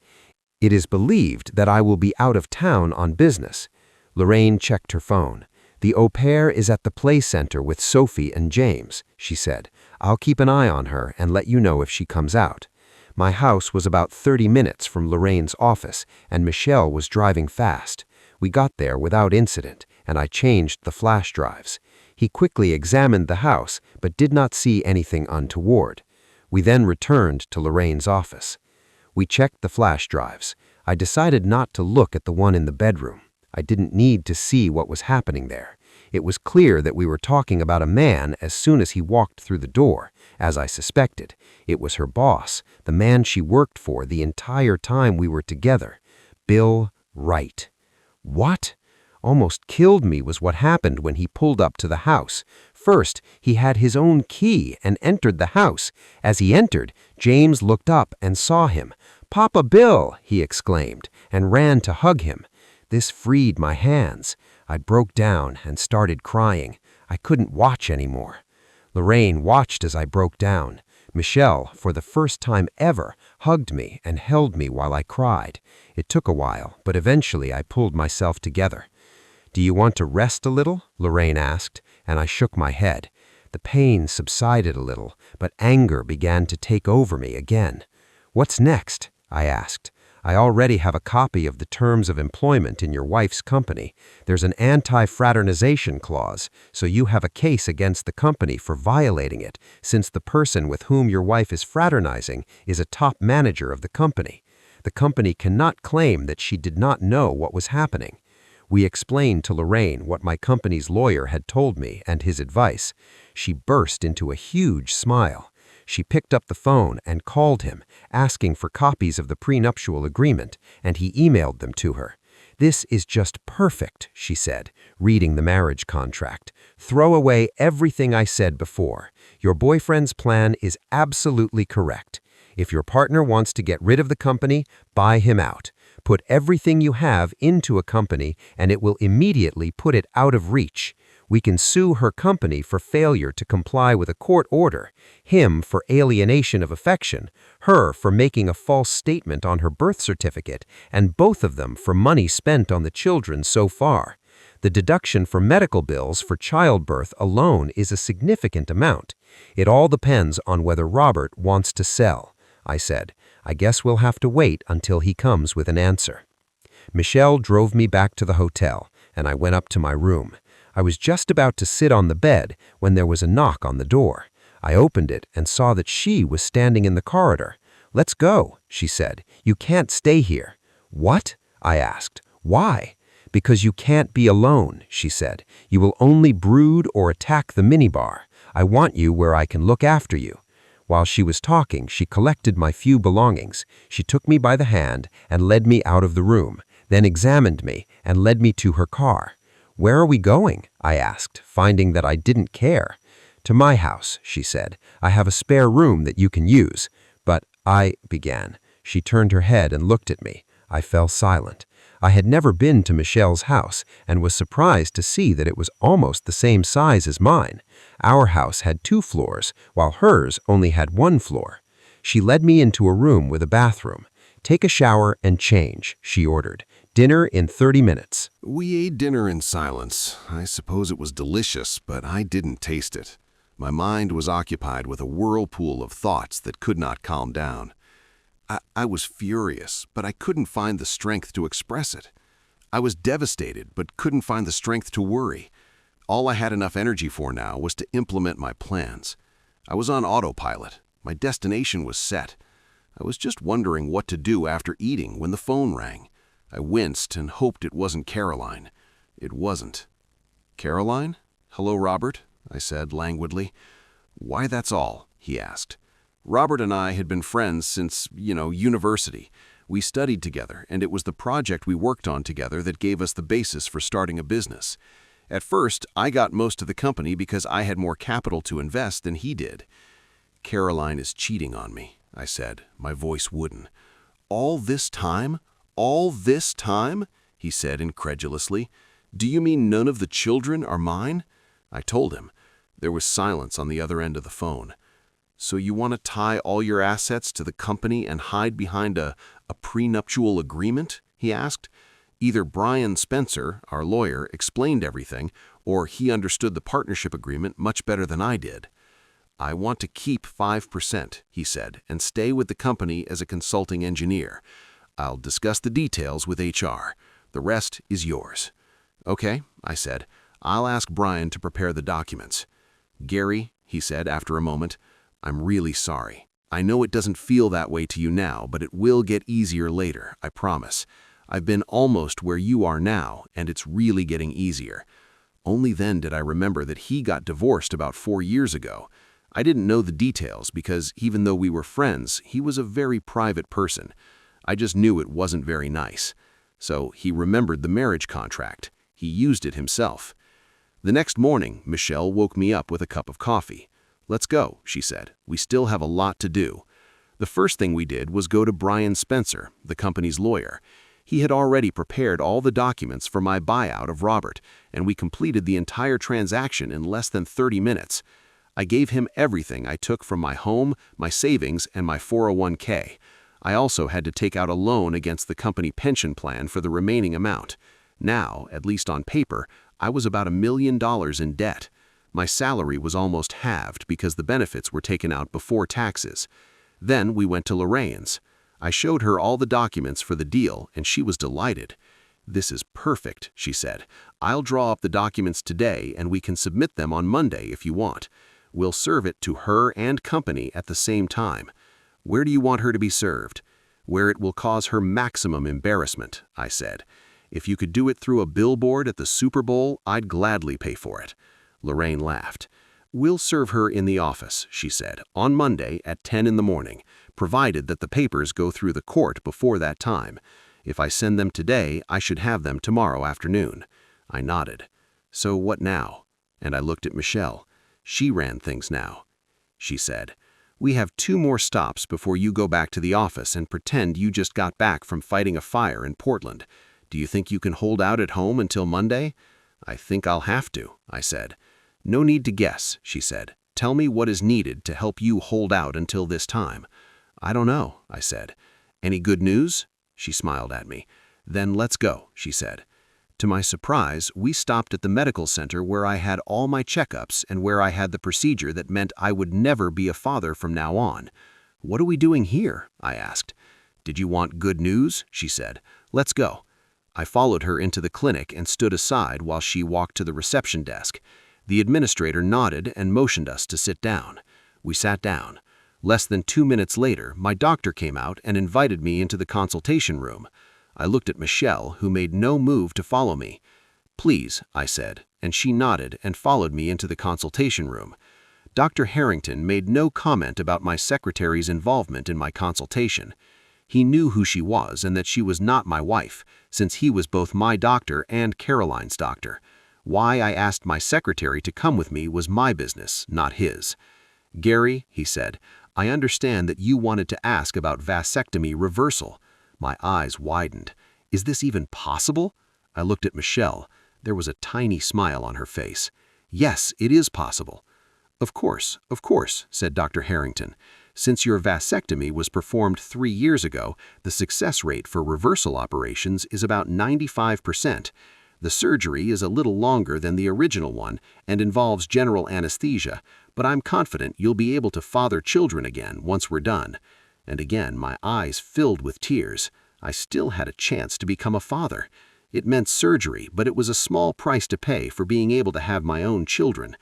It is believed that I will be out of town on business." Lorraine checked her phone. "The au pair is at the play center with Sophie and James," she said. "I'll keep an eye on her and let you know if she comes out." My house was about 30 minutes from Lorraine's office, and Michelle was driving fast. We got there without incident, and I changed the flash drives. He quickly examined the house, but did not see anything untoward. We then returned to Lorraine's office. We checked the flash drives. I decided not to look at the one in the bedroom. I didn't need to see what was happening there. It was clear that we were talking about a man as soon as he walked through the door. As I suspected, it was her boss, the man she worked for the entire time we were together, Bill Wright. What? Almost killed me was what happened when he pulled up to the house. First, he had his own key and entered the house. As he entered, James looked up and saw him. "Papa Bill!" he exclaimed, and ran to hug him. This freed my hands. I broke down and started crying. I couldn't watch anymore. Lorraine watched as I broke down. Michelle, for the first time ever, hugged me and held me while I cried. It took a while, but eventually I pulled myself together. "Do you want to rest a little?" Lorraine asked, and I shook my head. The pain subsided a little, but anger began to take over me again. "What's next?" I asked. "I already have a copy of the terms of employment in your wife's company. There's an anti-fraternization clause, so you have a case against the company for violating it, since the person with whom your wife is fraternizing is a top manager of the company. The company cannot claim that she did not know what was happening." We explained to Lorraine what my company's lawyer had told me and his advice. She burst into a huge smile. She picked up the phone and called him, asking for copies of the prenuptial agreement, and he emailed them to her. "This is just perfect," she said, reading the marriage contract. "Throw away everything I said before. Your boyfriend's plan is absolutely correct. If your partner wants to get rid of the company, buy him out. Put everything you have into a company and it will immediately put it out of reach. We can sue her company for failure to comply with a court order, him for alienation of affection, her for making a false statement on her birth certificate, and both of them for money spent on the children so far. The deduction for medical bills for childbirth alone is a significant amount. It all depends on whether Robert wants to sell," I said. "I guess we'll have to wait until he comes with an answer." Michelle drove me back to the hotel, and I went up to my room. I was just about to sit on the bed when there was a knock on the door. I opened it and saw that she was standing in the corridor. "Let's go," she said. "You can't stay here." "What?" I asked. "Why?" "Because you can't be alone," she said. "You will only brood or attack the minibar. I want you where I can look after you." While she was talking, she collected my few belongings. She took me by the hand and led me out of the room, then examined me and led me to her car. "Where are we going?" I asked, finding that I didn't care. "To my house," she said. "I have a spare room that you can use." "But I—" began. She turned her head and looked at me. I fell silent. I had never been to Michelle's house and was surprised to see that it was almost the same size as mine. Our house had 2 floors, while hers only had 1 floor. She led me into a room with a bathroom. "Take a shower and change," she ordered. "Dinner in 30 minutes. We ate dinner in silence. I suppose it was delicious, but I didn't taste it. My mind was occupied with a whirlpool of thoughts that could not calm down. I was furious, but I couldn't find the strength to express it. I was devastated, but couldn't find the strength to worry. All I had enough energy for now was to implement my plans. I was on autopilot. My destination was set. I was just wondering what to do after eating when the phone rang. I winced and hoped it wasn't Caroline. It wasn't. "Caroline? Hello, Robert," I said languidly. "Why, that's all," he asked. Robert and I had been friends since, university. We studied together, and it was the project we worked on together that gave us the basis for starting a business. At first, I got most of the company because I had more capital to invest than he did. "Caroline is cheating on me," I said, my voice wooden. "All this time? All this time?" he said incredulously. "Do you mean none of the children are mine?" I told him. There was silence on the other end of the phone. "So you want to tie all your assets to the company and hide behind a prenuptial agreement?" he asked. Either Brian Spencer, our lawyer, explained everything, or he understood the partnership agreement much better than I did. "I want to keep 5%, he said, "and stay with the company as a consulting engineer. I'll discuss the details with HR. The rest is yours." "Okay," I said. "I'll ask Brian to prepare the documents." "Gary," he said after a moment, "I'm really sorry. I know it doesn't feel that way to you now, but it will get easier later, I promise. I've been almost where you are now, and it's really getting easier." Only then did I remember that he got divorced about 4 years ago. I didn't know the details because even though we were friends, he was a very private person. I just knew it wasn't very nice. So he remembered the marriage contract. He used it himself. The next morning, Michelle woke me up with a cup of coffee. "Let's go," she said. "We still have a lot to do." The first thing we did was go to Brian Spencer, the company's lawyer. He had already prepared all the documents for my buyout of Robert, and we completed the entire transaction in less than 30 minutes. I gave him everything I took from my home, my savings, and my 401k. I also had to take out a loan against the company pension plan for the remaining amount. Now, at least on paper, I was about $1 million in debt. My salary was almost halved because the benefits were taken out before taxes. Then we went to Lorraine's. I showed her all the documents for the deal, and she was delighted. "This is perfect," she said. "I'll draw up the documents today, and we can submit them on Monday if you want. We'll serve it to her and company at the same time." "Where do you want her to be served?" "Where it will cause her maximum embarrassment," I said. "If you could do it through a billboard at the Super Bowl, I'd gladly pay for it." Lorraine laughed. "We'll serve her in the office," she said, "on Monday at 10 in the morning, provided that the papers go through the court before that time. If I send them today, I should have them tomorrow afternoon. I nodded. So what now? And I looked at Michelle. She ran things now. She said, "We have 2 more stops before you go back to the office and pretend you just got back from fighting a fire in Portland. Do you think you can hold out at home until Monday?" "I think I'll have to," I said. "No need to guess," she said. "Tell me what is needed to help you hold out until this time." "I don't know," I said. "Any good news?" She smiled at me. "Then let's go," she said. To my surprise, we stopped at the medical center where I had all my checkups and where I had the procedure that meant I would never be a father from now on. "What are we doing here?" I asked. "Did you want good news?" she said. "Let's go." I followed her into the clinic and stood aside while she walked to the reception desk. The administrator nodded and motioned us to sit down. We sat down. Less than 2 minutes later, my doctor came out and invited me into the consultation room. I looked at Michelle, who made no move to follow me. "Please," I said, and she nodded and followed me into the consultation room. Dr. Harrington made no comment about my secretary's involvement in my consultation. He knew who she was and that she was not my wife, since he was both my doctor and Caroline's doctor. Why I asked my secretary to come with me was my business, not his. "Gary," he said, "I understand that you wanted to ask about vasectomy reversal." My eyes widened. Is this even possible? I looked at Michelle. There was a tiny smile on her face. "Yes, it is possible." Of course," said Dr. Harrington. "Since your vasectomy was performed 3 years ago, the success rate for reversal operations is about 95%. The surgery is a little longer than the original one and involves general anesthesia, but I'm confident you'll be able to father children again once we're done." And again, my eyes filled with tears. I still had a chance to become a father. It meant surgery, but it was a small price to pay for being able to have my own children.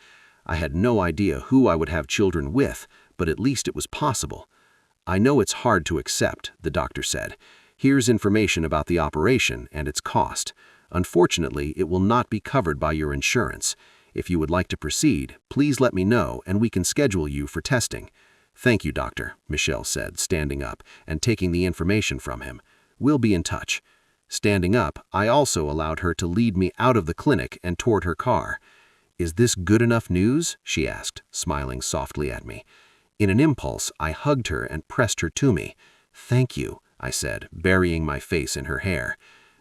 I had no idea who I would have children with, but at least it was possible. "I know it's hard to accept," the doctor said. "Here's information about the operation and its cost. Unfortunately, it will not be covered by your insurance. If you would like to proceed, please let me know and we can schedule you for testing." "Thank you, doctor," Michelle said, standing up and taking the information from him. "We'll be in touch." Standing up, I also allowed her to lead me out of the clinic and toward her car. "Is this good enough news?" she asked, smiling softly at me. In an impulse, I hugged her and pressed her to me. "Thank you," I said, burying my face in her hair.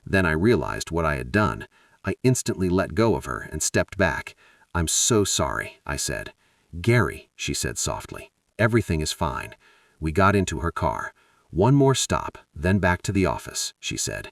Then I realized what I had done. I instantly let go of her and stepped back. "I'm so sorry," I said. "Gary," she said softly, "everything is fine." We got into her car. "One more stop, then back to the office," she said.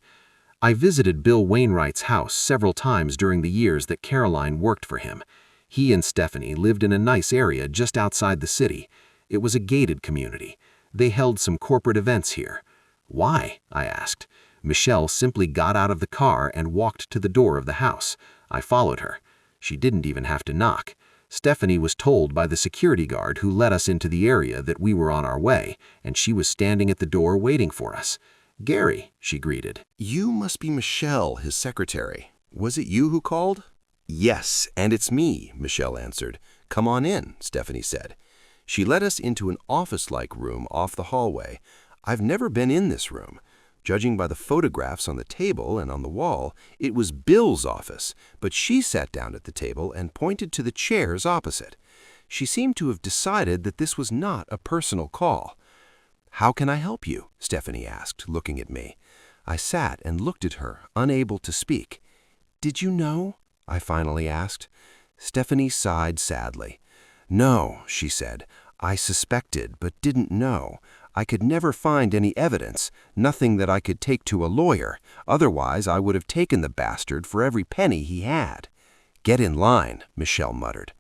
I visited Bill Wainwright's house several times during the years that Caroline worked for him. He and Stephanie lived in a nice area just outside the city. It was a gated community. They held some corporate events here. "Why?" I asked. Michelle simply got out of the car and walked to the door of the house. I followed her. She didn't even have to knock. Stephanie was told by the security guard who let us into the area that we were on our way, and she was standing at the door waiting for us. "Gary," she greeted. "You must be Michelle, his secretary. Was it you who called?" "Yes, and it's me," Michelle answered. "Come on in," Stephanie said. She led us into an office-like room off the hallway. I've never been in this room. Judging by the photographs on the table and on the wall, it was Bill's office, but she sat down at the table and pointed to the chairs opposite. She seemed to have decided that this was not a personal call. "How can I help you?" Stephanie asked, looking at me. I sat and looked at her, unable to speak. "Did you know?" I finally asked. Stephanie sighed sadly. "No," she said. "I suspected, but didn't know. I could never find any evidence, nothing that I could take to a lawyer. Otherwise, I would have taken the bastard for every penny he had." "Get in line," Michelle muttered.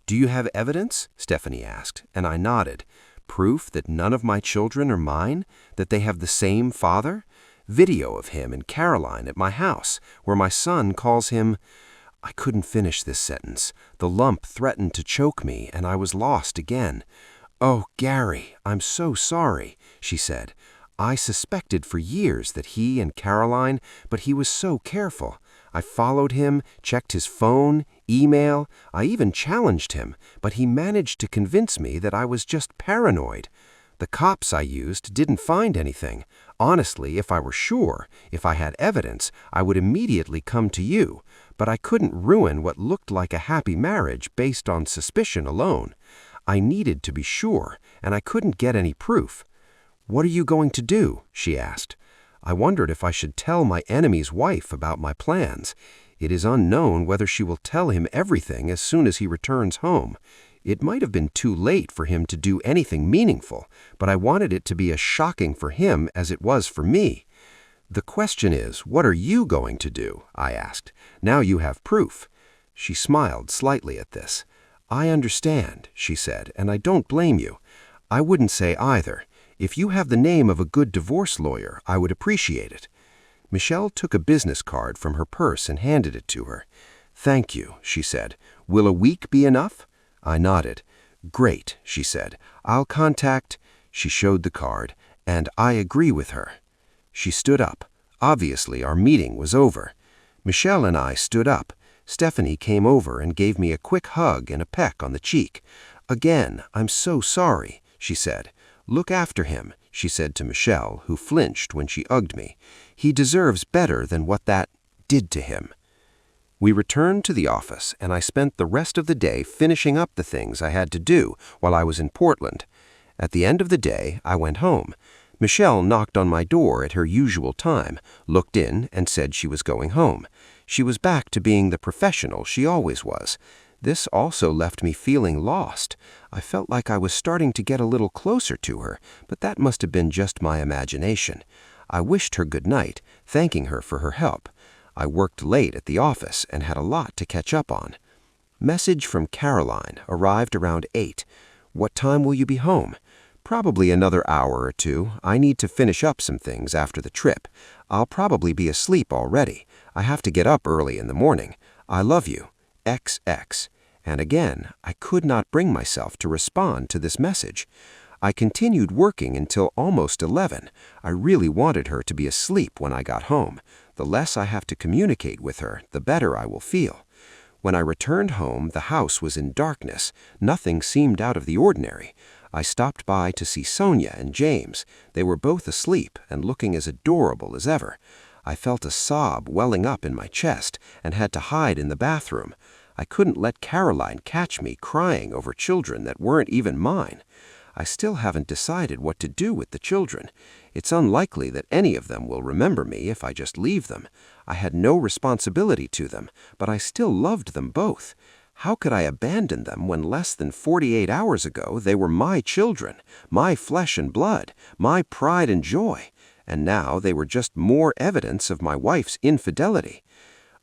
"Do you have evidence?" Stephanie asked, and I nodded. "Proof that none of my children are mine? That they have the same father? Video of him and Caroline at my house, where my son calls him—" I couldn't finish this sentence. The lump threatened to choke me, and I was lost again. "Oh, Gary, I'm so sorry," she said. "I suspected for years that he and Caroline, but he was so careful. I followed him, checked his phone, email. I even challenged him, but he managed to convince me that I was just paranoid. The cops I used didn't find anything. Honestly, if I were sure, if I had evidence, I would immediately come to you. But I couldn't ruin what looked like a happy marriage based on suspicion alone. I needed to be sure, and I couldn't get any proof. "What are you going to do?" she asked. I wondered if I should tell my enemy's wife about my plans. It is unknown whether she will tell him everything as soon as he returns home. It might have been too late for him to do anything meaningful, but I wanted it to be as shocking for him as it was for me. "The question is, what are you going to do?" I asked. "Now you have proof." She smiled slightly at this. "I understand," she said, "and I don't blame you. I wouldn't say either. If you have the name of a good divorce lawyer, I would appreciate it." Michelle took a business card from her purse and handed it to her. "Thank you," she said. "Will a week be enough?" I nodded. "Great," she said. "I'll contact—" She showed the card, and I agree with her. She stood up. Obviously, our meeting was over. Michelle and I stood up. Stephanie came over and gave me a quick hug and a peck on the cheek. "Again, I'm so sorry," she said. "Look after him," she said to Michelle, who flinched when she hugged me. "He deserves better than what that did to him." We returned to the office, and I spent the rest of the day finishing up the things I had to do while I was in Portland. At the end of the day, I went home. Michelle knocked on my door at her usual time, looked in, and said she was going home. She was back to being the professional she always was. This also left me feeling lost. I felt like I was starting to get a little closer to her, but that must have been just my imagination. I wished her good night, thanking her for her help. I worked late at the office and had a lot to catch up on. Message from Caroline arrived around 8. "What time will you be home?" "Probably another hour or two. I need to finish up some things after the trip. I'll probably be asleep already. I have to get up early in the morning. I love you. XX." And again, I could not bring myself to respond to this message. I continued working until almost 11. I really wanted her to be asleep when I got home. The less I have to communicate with her, the better I will feel. When I returned home, the house was in darkness. Nothing seemed out of the ordinary. I stopped by to see Sonia and James. They were both asleep and looking as adorable as ever. I felt a sob welling up in my chest and had to hide in the bathroom. I couldn't let Caroline catch me crying over children that weren't even mine. I still haven't decided what to do with the children. It's unlikely that any of them will remember me if I just leave them. I had no responsibility to them, but I still loved them both. How could I abandon them when less than 48 hours ago they were my children, my flesh and blood, my pride and joy, and now they were just more evidence of my wife's infidelity?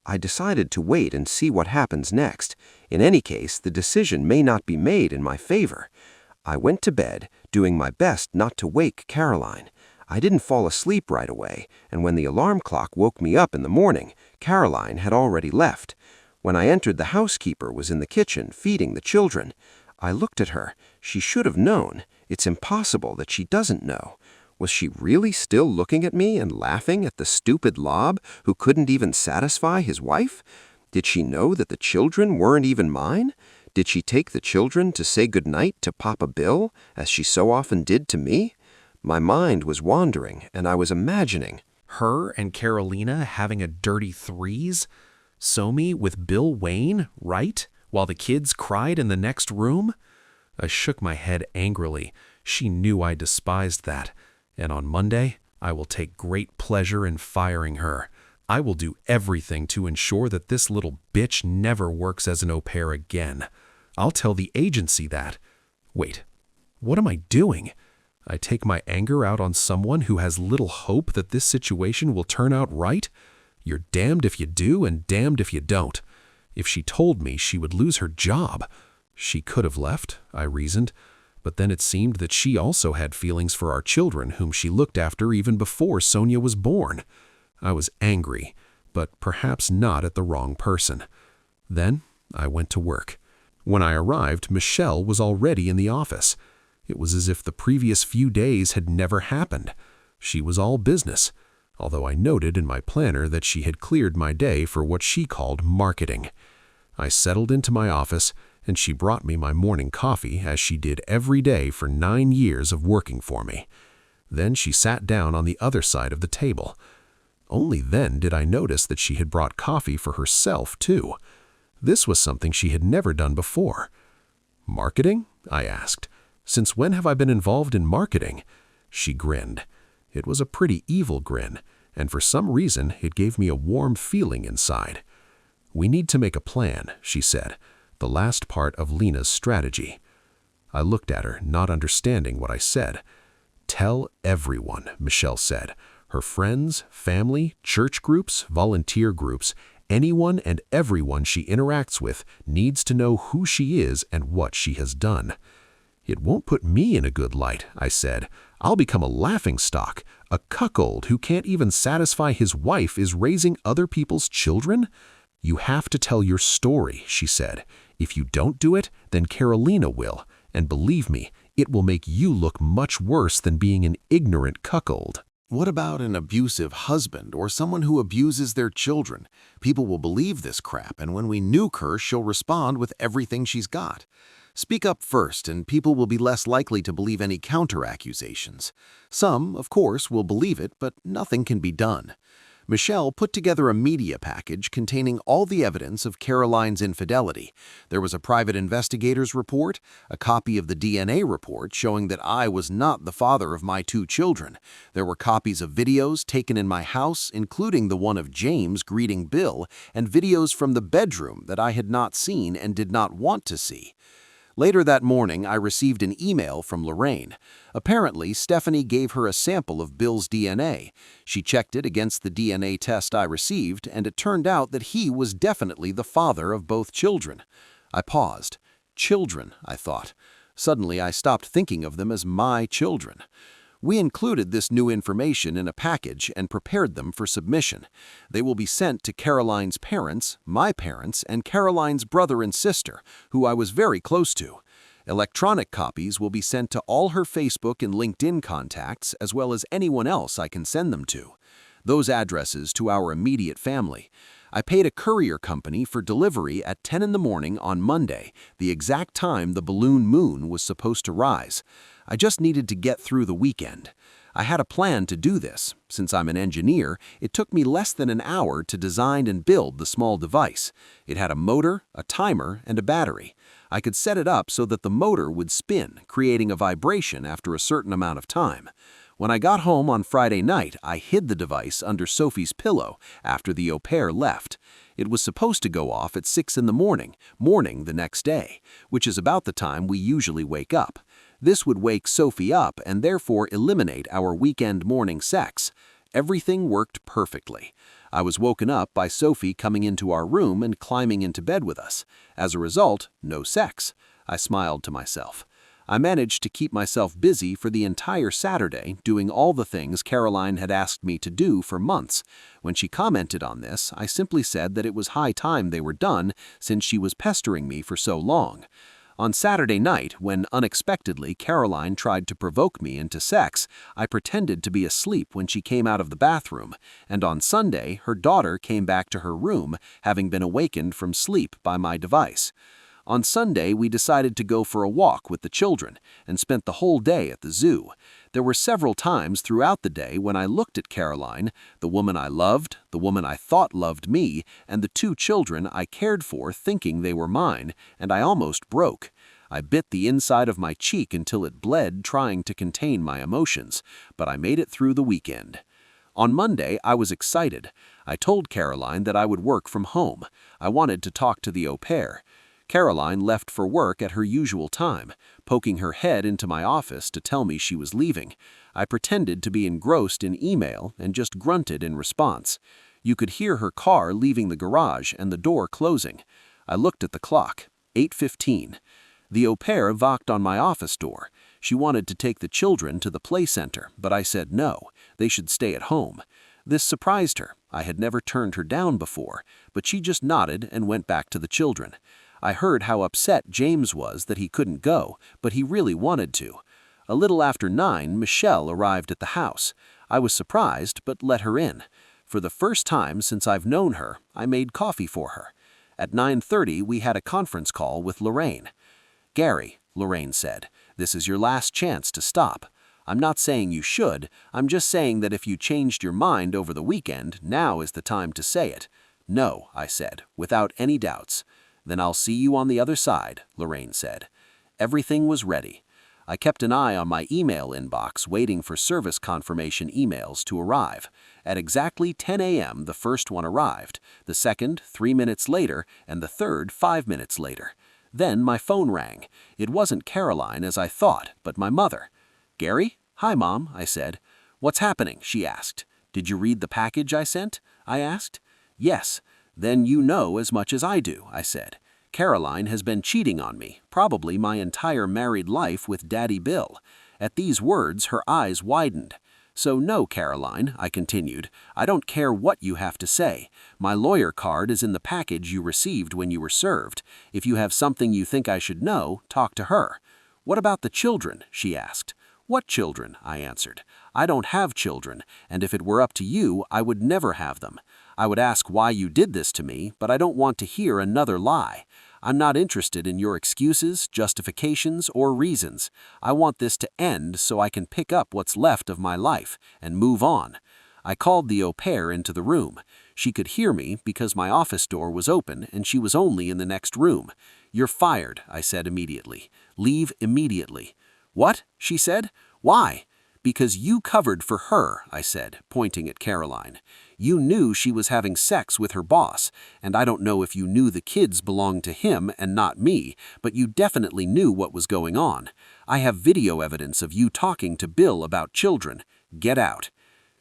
I decided to wait and see what happens next. In any case, the decision may not be made in my favor. I went to bed, doing my best not to wake Caroline. I didn't fall asleep right away, and when the alarm clock woke me up in the morning, Caroline had already left. When I entered, the housekeeper was in the kitchen feeding the children. I looked at her. She should have known. It's impossible that she doesn't know. Was she really still looking at me and laughing at the stupid lob who couldn't even satisfy his wife? Did she know that the children weren't even mine? Did she take the children to say goodnight to Papa Bill, as she so often did to me? My mind was wandering, and I was imagining. Her and Carolina having a dirty threes? Somi with Bill Wayne, right? While the kids cried in the next room? I shook my head angrily. She knew I despised that. And on Monday, I will take great pleasure in firing her. I will do everything to ensure that this little bitch never works as an au pair again. I'll tell the agency that. Wait, what am I doing? I take my anger out on someone who has little hope that this situation will turn out right? You're damned if you do and damned if you don't. If she told me she would lose her job, she could have left, I reasoned. But then it seemed that she also had feelings for our children whom she looked after even before Sonia was born. I was angry, but perhaps not at the wrong person. Then I went to work. When I arrived, Michelle was already in the office. It was as if the previous few days had never happened. She was all business, although I noted in my planner that she had cleared my day for what she called marketing. I settled into my office and she brought me my morning coffee as she did every day for 9 years of working for me. Then she sat down on the other side of the table. Only then did I notice that she had brought coffee for herself, too. This was something she had never done before. "Marketing?" I asked. "Since when have I been involved in marketing?" She grinned. It was a pretty evil grin, and for some reason it gave me a warm feeling inside. "We need to make a plan," she said, the last part of Lena's strategy. I looked at her, not understanding what I said. "Tell everyone," Michelle said. "Her friends, family, church groups, volunteer groups, anyone and everyone she interacts with needs to know who she is and what she has done." "It won't put me in a good light," I said. "I'll become a laughingstock. A cuckold who can't even satisfy his wife is raising other people's children?" "You have to tell your story," she said. "If you don't do it, then Carolina will. And believe me, it will make you look much worse than being an ignorant cuckold." What about an abusive husband or someone who abuses their children? People will believe this crap, and when we nuke her, she'll respond with everything she's got. Speak up first, and people will be less likely to believe any counter-accusations. Some, of course, will believe it, but nothing can be done. Michelle put together a media package containing all the evidence of Caroline's infidelity. There was a private investigator's report, a copy of the DNA report showing that I was not the father of my 2 children. There were copies of videos taken in my house, including the one of James greeting Bill, and videos from the bedroom that I had not seen and did not want to see. Later that morning, I received an email from Lorraine. Apparently, Stephanie gave her a sample of Bill's DNA. She checked it against the DNA test I received, and it turned out that he was definitely the father of both children. I paused. Children, I thought. Suddenly, I stopped thinking of them as my children. We included this new information in a package and prepared them for submission. They will be sent to Caroline's parents, my parents, and Caroline's brother and sister, who I was very close to. Electronic copies will be sent to all her Facebook and LinkedIn contacts, as well as anyone else I can send them to. Those addresses to our immediate family. I paid a courier company for delivery at 10 in the morning on Monday, the exact time the balloon moon was supposed to rise. I just needed to get through the weekend. I had a plan to do this. Since I'm an engineer, it took me less than an hour to design and build the small device. It had a motor, a timer, and a battery. I could set it up so that the motor would spin, creating a vibration after a certain amount of time. When I got home on Friday night, I hid the device under Sophie's pillow after the au pair left. It was supposed to go off at 6 in the morning the next day, which is about the time we usually wake up. This would wake Sophie up and therefore eliminate our weekend morning sex. Everything worked perfectly. I was woken up by Sophie coming into our room and climbing into bed with us. As a result, no sex. I smiled to myself. I managed to keep myself busy for the entire Saturday, doing all the things Caroline had asked me to do for months. When she commented on this, I simply said that it was high time they were done since she was pestering me for so long. On Saturday night, when unexpectedly Caroline tried to provoke me into sex, I pretended to be asleep when she came out of the bathroom, and on Sunday, her daughter came back to her room, having been awakened from sleep by my device. On Sunday, we decided to go for a walk with the children and spent the whole day at the zoo. There were several times throughout the day when I looked at Caroline, the woman I loved, the woman I thought loved me, and the 2 children I cared for thinking they were mine, and I almost broke. I bit the inside of my cheek until it bled trying to contain my emotions, but I made it through the weekend. On Monday, I was excited. I told Caroline that I would work from home. I wanted to talk to the au pair. Caroline left for work at her usual time, poking her head into my office to tell me she was leaving. I pretended to be engrossed in email and just grunted in response. You could hear her car leaving the garage and the door closing. I looked at the clock. 8:15. The au pair knocked on my office door. She wanted to take the children to the play center, but I said no, they should stay at home. This surprised her. I had never turned her down before, but she just nodded and went back to the children. I heard how upset James was that he couldn't go, but he really wanted to. A little after 9, Michelle arrived at the house. I was surprised, but let her in. For the first time since I've known her, I made coffee for her. At 9:30, we had a conference call with Lorraine. "Gary," Lorraine said, "this is your last chance to stop. I'm not saying you should, I'm just saying that if you changed your mind over the weekend, now is the time to say it." "No," I said, without any doubts. "Then I'll see you on the other side," Lorraine said. Everything was ready. I kept an eye on my email inbox, waiting for service confirmation emails to arrive. At exactly 10 a.m., the first one arrived, the second 3 minutes later, and the third 5 minutes later. Then my phone rang. It wasn't Caroline as I thought, but my mother. "Gary?" "Hi, Mom," I said. "What's happening?" she asked. "Did you read the package I sent?" I asked. "Yes." "Then you know as much as I do," I said. "Caroline has been cheating on me, probably my entire married life with Daddy Bill." At these words, her eyes widened. "So no, Caroline," I continued, "I don't care what you have to say. My lawyer card is in the package you received when you were served. If you have something you think I should know, talk to her." "What about the children?" she asked. "What children?" I answered. "I don't have children, and if it were up to you, I would never have them. I would ask why you did this to me, but I don't want to hear another lie. I'm not interested in your excuses, justifications, or reasons. I want this to end so I can pick up what's left of my life and move on." I called the au pair into the room. She could hear me because my office door was open and she was only in the next room. "You're fired," I said immediately. "Leave immediately." "What?" she said. "Why?" "Because you covered for her," I said, pointing at Caroline. "You knew she was having sex with her boss, and I don't know if you knew the kids belonged to him and not me, but you definitely knew what was going on. I have video evidence of you talking to Bill about children. Get out."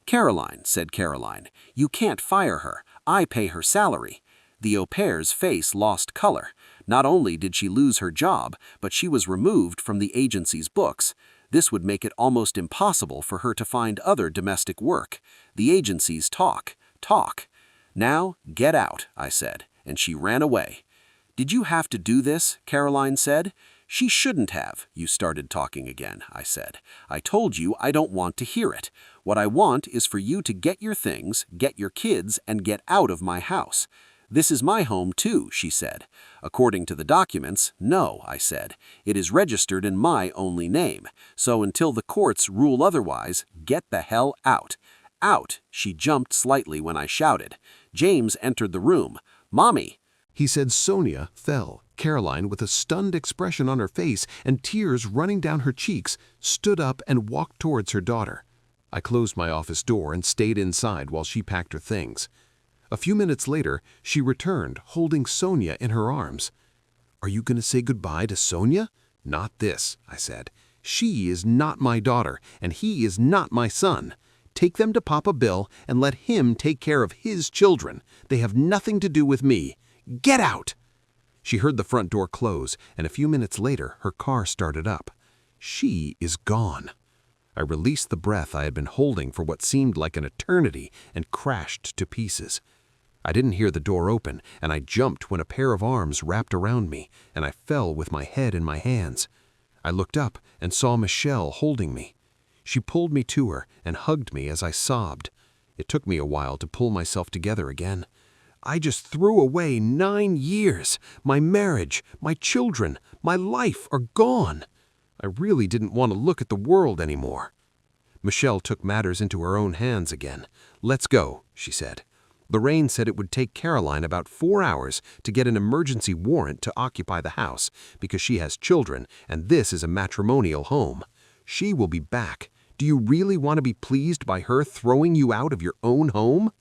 "Caroline," said Caroline, "you can't fire her. I pay her salary." The au pair's face lost color. Not only did she lose her job, but she was removed from the agency's books. This would make it almost impossible for her to find other domestic work. The agency's talk. "Now, get out," I said, and she ran away. "Did you have to do this?" Caroline said. "She shouldn't have." "You started talking again," I said. "I told you I don't want to hear it. What I want is for you to get your things, get your kids, and get out of my house." "This is my home too," she said. "According to the documents, no," I said. "It is registered in my only name. So until the courts rule otherwise, get the hell out." "Out!" She jumped slightly when I shouted. James entered the room. "Mommy!" He said Sonia fell. Caroline, with a stunned expression on her face and tears running down her cheeks, stood up and walked towards her daughter. I closed my office door and stayed inside while she packed her things. A few minutes later, she returned, holding Sonia in her arms. "Are you going to say goodbye to Sonia?" "Not this," I said. "She is not my daughter, and he is not my son. Take them to Papa Bill and let him take care of his children. They have nothing to do with me. Get out!" She heard the front door close, and a few minutes later, her car started up. She is gone. I released the breath I had been holding for what seemed like an eternity and crashed to pieces. I didn't hear the door open, and I jumped when a pair of arms wrapped around me, and I fell with my head in my hands. I looked up and saw Michelle holding me. She pulled me to her and hugged me as I sobbed. It took me a while to pull myself together again. I just threw away 9 years. My marriage, my children, my life are gone. I really didn't want to look at the world anymore. Michelle took matters into her own hands again. "Let's go," she said. Lorraine said it would take Caroline about 4 hours to get an emergency warrant to occupy the house because she has children and this is a matrimonial home. She will be back. Do you really want to be pleased by her throwing you out of your own home?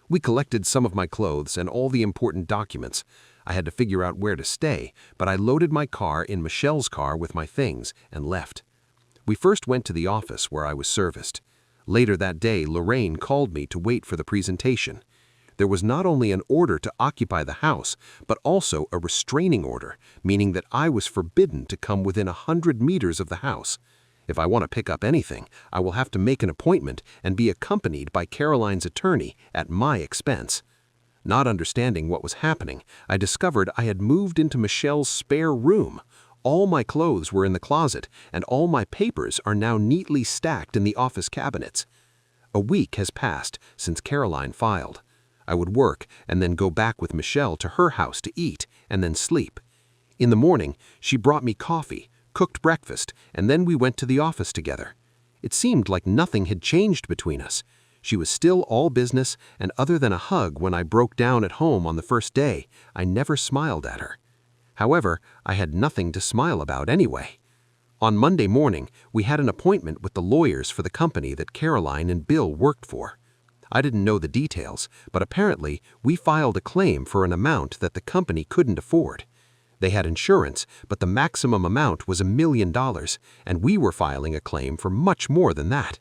We collected some of my clothes and all the important documents. I had to figure out where to stay, but I loaded my car in Michelle's car with my things and left. We first went to the office where I was serviced. Later that day, Lorraine called me to wait for the presentation. There was not only an order to occupy the house, but also a restraining order, meaning that I was forbidden to come within 100 meters of the house. If I want to pick up anything, I will have to make an appointment and be accompanied by Caroline's attorney at my expense. Not understanding what was happening, I discovered I had moved into Michelle's spare room. All my clothes were in the closet, and all my papers are now neatly stacked in the office cabinets. A week has passed since Caroline filed. I would work and then go back with Michelle to her house to eat and then sleep. In the morning, she brought me coffee, cooked breakfast, and then we went to the office together. It seemed like nothing had changed between us. She was still all business, and other than a hug when I broke down at home on the first day, I never smiled at her. However, I had nothing to smile about anyway. On Monday morning, we had an appointment with the lawyers for the company that Caroline and Bill worked for. I didn't know the details, but apparently we filed a claim for an amount that the company couldn't afford. They had insurance, but the maximum amount was $1 million, and we were filing a claim for much more than that.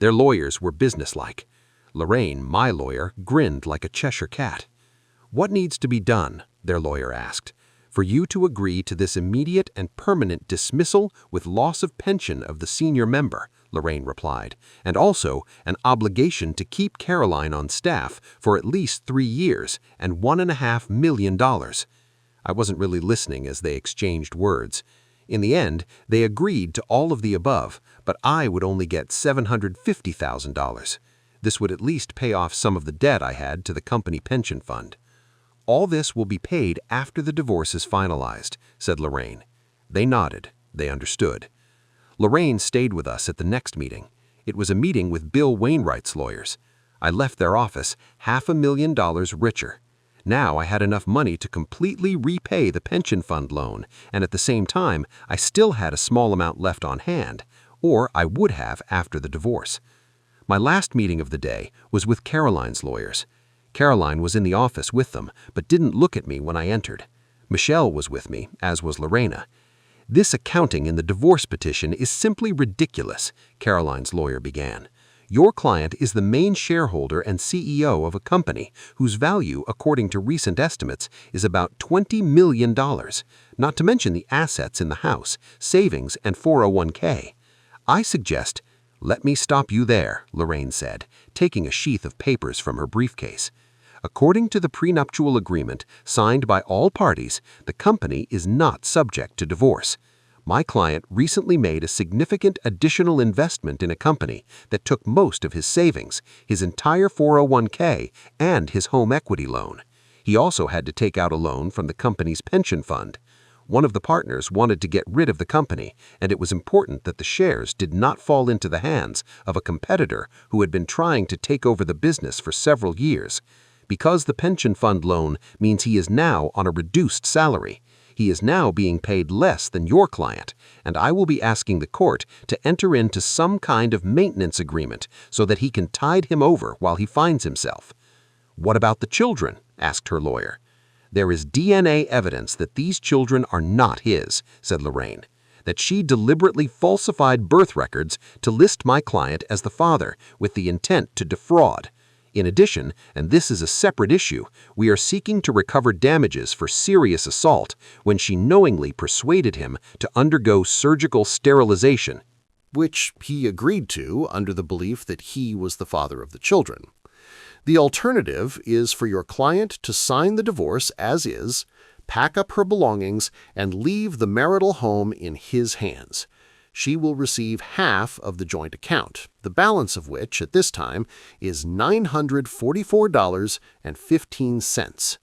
Their lawyers were businesslike. Lorraine, my lawyer, grinned like a Cheshire cat. "What needs to be done?" their lawyer asked. "For you to agree to this immediate and permanent dismissal with loss of pension of the senior member," Lorraine replied, "and also an obligation to keep Caroline on staff for at least 3 years and $1.5 million. I wasn't really listening as they exchanged words. In the end, they agreed to all of the above, but I would only get $750,000. This would at least pay off some of the debt I had to the company pension fund. "All this will be paid after the divorce is finalized," said Lorraine. They nodded. They understood. Lorraine stayed with us at the next meeting. It was a meeting with Bill Wainwright's lawyers. I left their office $500,000 richer. Now I had enough money to completely repay the pension fund loan, and at the same time, I still had a small amount left on hand, or I would have after the divorce. My last meeting of the day was with Caroline's lawyers. Caroline was in the office with them, but didn't look at me when I entered. Michelle was with me, as was Lorena. "This accounting in the divorce petition is simply ridiculous," Caroline's lawyer began. "Your client is the main shareholder and CEO of a company whose value, according to recent estimates, is about $20 million, not to mention the assets in the house, savings, and 401k. I suggest—" "Let me stop you there," Lorraine said, taking a sheath of papers from her briefcase. "According to the prenuptial agreement signed by all parties, the company is not subject to divorce. My client recently made a significant additional investment in a company that took most of his savings, his entire 401k, and his home equity loan. He also had to take out a loan from the company's pension fund. One of the partners wanted to get rid of the company, and it was important that the shares did not fall into the hands of a competitor who had been trying to take over the business for several years. Because the pension fund loan means he is now on a reduced salary. He is now being paid less than your client, and I will be asking the court to enter into some kind of maintenance agreement so that he can tide him over while he finds himself." "What about the children?" asked her lawyer. "There is DNA evidence that these children are not his," said Lorraine. "That she deliberately falsified birth records to list my client as the father with the intent to defraud. In addition, and this is a separate issue, we are seeking to recover damages for serious assault when she knowingly persuaded him to undergo surgical sterilization," which he agreed to under the belief that he was the father of the children. "The alternative is for your client to sign the divorce as is, pack up her belongings, and leave the marital home in his hands. She will receive half of the joint account, the balance of which at this time is $944.15.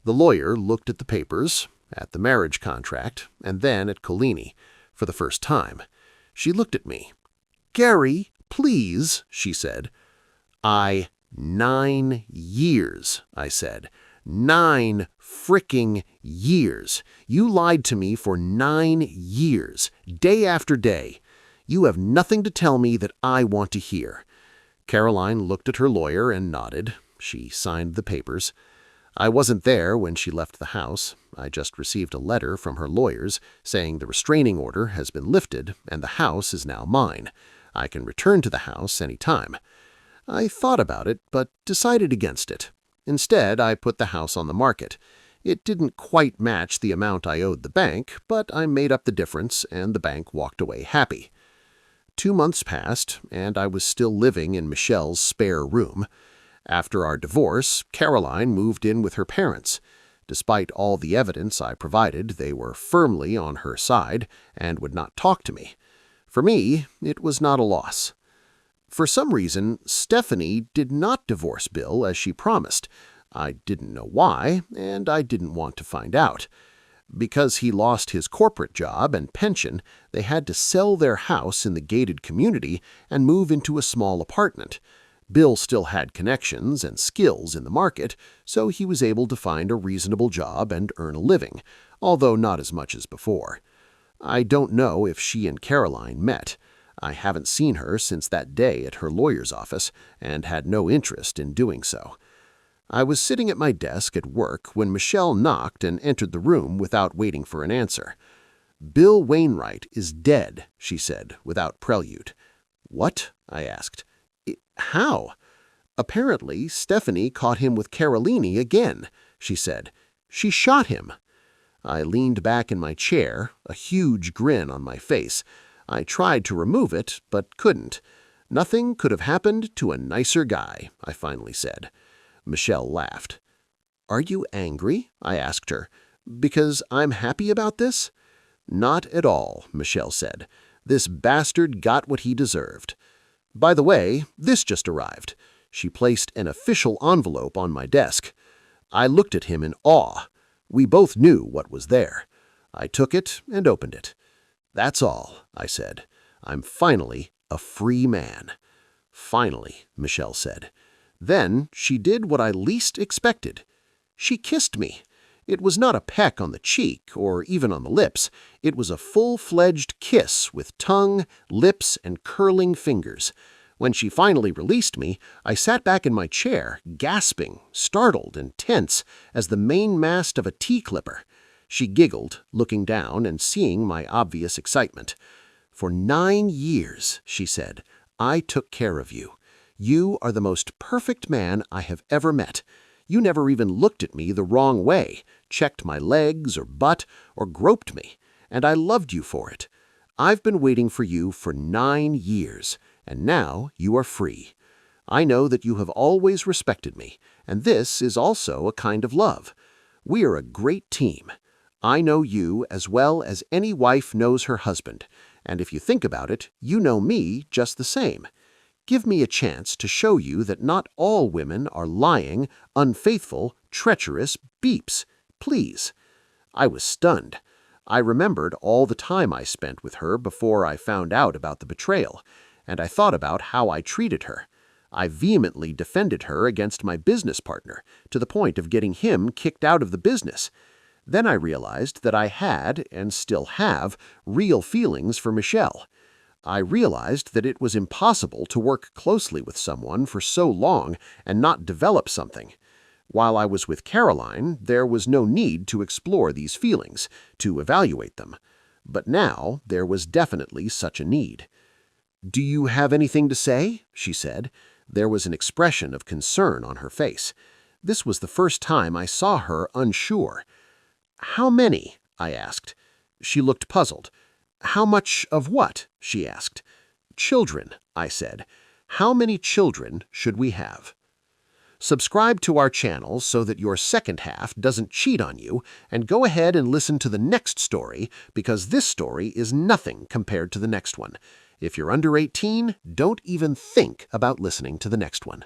The lawyer looked at the papers, at the marriage contract, and then at Collini for the first time. She looked at me. "Gary, please," she said. 9 years, I said. 9 fricking years. You lied to me for 9 years, day after day. You have nothing to tell me that I want to hear." Caroline looked at her lawyer and nodded. She signed the papers. I wasn't there when she left the house. I just received a letter from her lawyers saying the restraining order has been lifted and the house is now mine. I can return to the house any time. I thought about it, but decided against it. Instead, I put the house on the market. It didn't quite match the amount I owed the bank, but I made up the difference, and the bank walked away happy. 2 months passed, and I was still living in Michelle's spare room. After our divorce, Caroline moved in with her parents. Despite all the evidence I provided, they were firmly on her side and would not talk to me. For me, it was not a loss. For some reason, Stephanie did not divorce Bill as she promised. I didn't know why, and I didn't want to find out. Because he lost his corporate job and pension, they had to sell their house in the gated community and move into a small apartment. Bill still had connections and skills in the market, so he was able to find a reasonable job and earn a living, although not as much as before. I don't know if she and Caroline met. I haven't seen her since that day at her lawyer's office and had no interest in doing so. I was sitting at my desk at work when Michelle knocked and entered the room without waiting for an answer. "Bill Wainwright is dead," she said, without prelude. "What?" I asked. "How?" "Apparently, Stephanie caught him with Carolini again," she said. "She shot him." I leaned back in my chair, a huge grin on my face. I tried to remove it, but couldn't. "Nothing could have happened to a nicer guy," I finally said. Michelle laughed. "Are you angry?" I asked her. "Because I'm happy about this?" "Not at all," Michelle said. "This bastard got what he deserved. By the way, this just arrived." She placed an official envelope on my desk. I looked at him in awe. We both knew what was there. I took it and opened it. "That's all," I said. "I'm finally a free man." "Finally," Michelle said. Then she did what I least expected. She kissed me. It was not a peck on the cheek or even on the lips. It was a full-fledged kiss with tongue, lips, and curling fingers. When she finally released me, I sat back in my chair, gasping, startled and tense as the mainmast of a T-clipper. She giggled, looking down and seeing my obvious excitement. "For 9 years," she said, "I took care of you. You are the most perfect man I have ever met. You never even looked at me the wrong way, checked my legs or butt, or groped me, and I loved you for it. I've been waiting for you for 9 years, and now you are free. I know that you have always respected me, and this is also a kind of love. We are a great team. I know you as well as any wife knows her husband, and if you think about it, you know me just the same. Give me a chance to show you that not all women are lying, unfaithful, treacherous beeps. Please." I was stunned. I remembered all the time I spent with her before I found out about the betrayal, and I thought about how I treated her. I vehemently defended her against my business partner, to the point of getting him kicked out of the business. Then I realized that I had, and still have, real feelings for Michelle. I realized that it was impossible to work closely with someone for so long and not develop something. While I was with Caroline, there was no need to explore these feelings, to evaluate them. But now there was definitely such a need. "Do you have anything to say?" she said. There was an expression of concern on her face. This was the first time I saw her unsure. "How many?" I asked. She looked puzzled. "How much of what?" she asked. "Children," I said. "How many children should we have?" Subscribe to our channel so that your second half doesn't cheat on you, and go ahead and listen to the next story because this story is nothing compared to the next one. If you're under 18, don't even think about listening to the next one.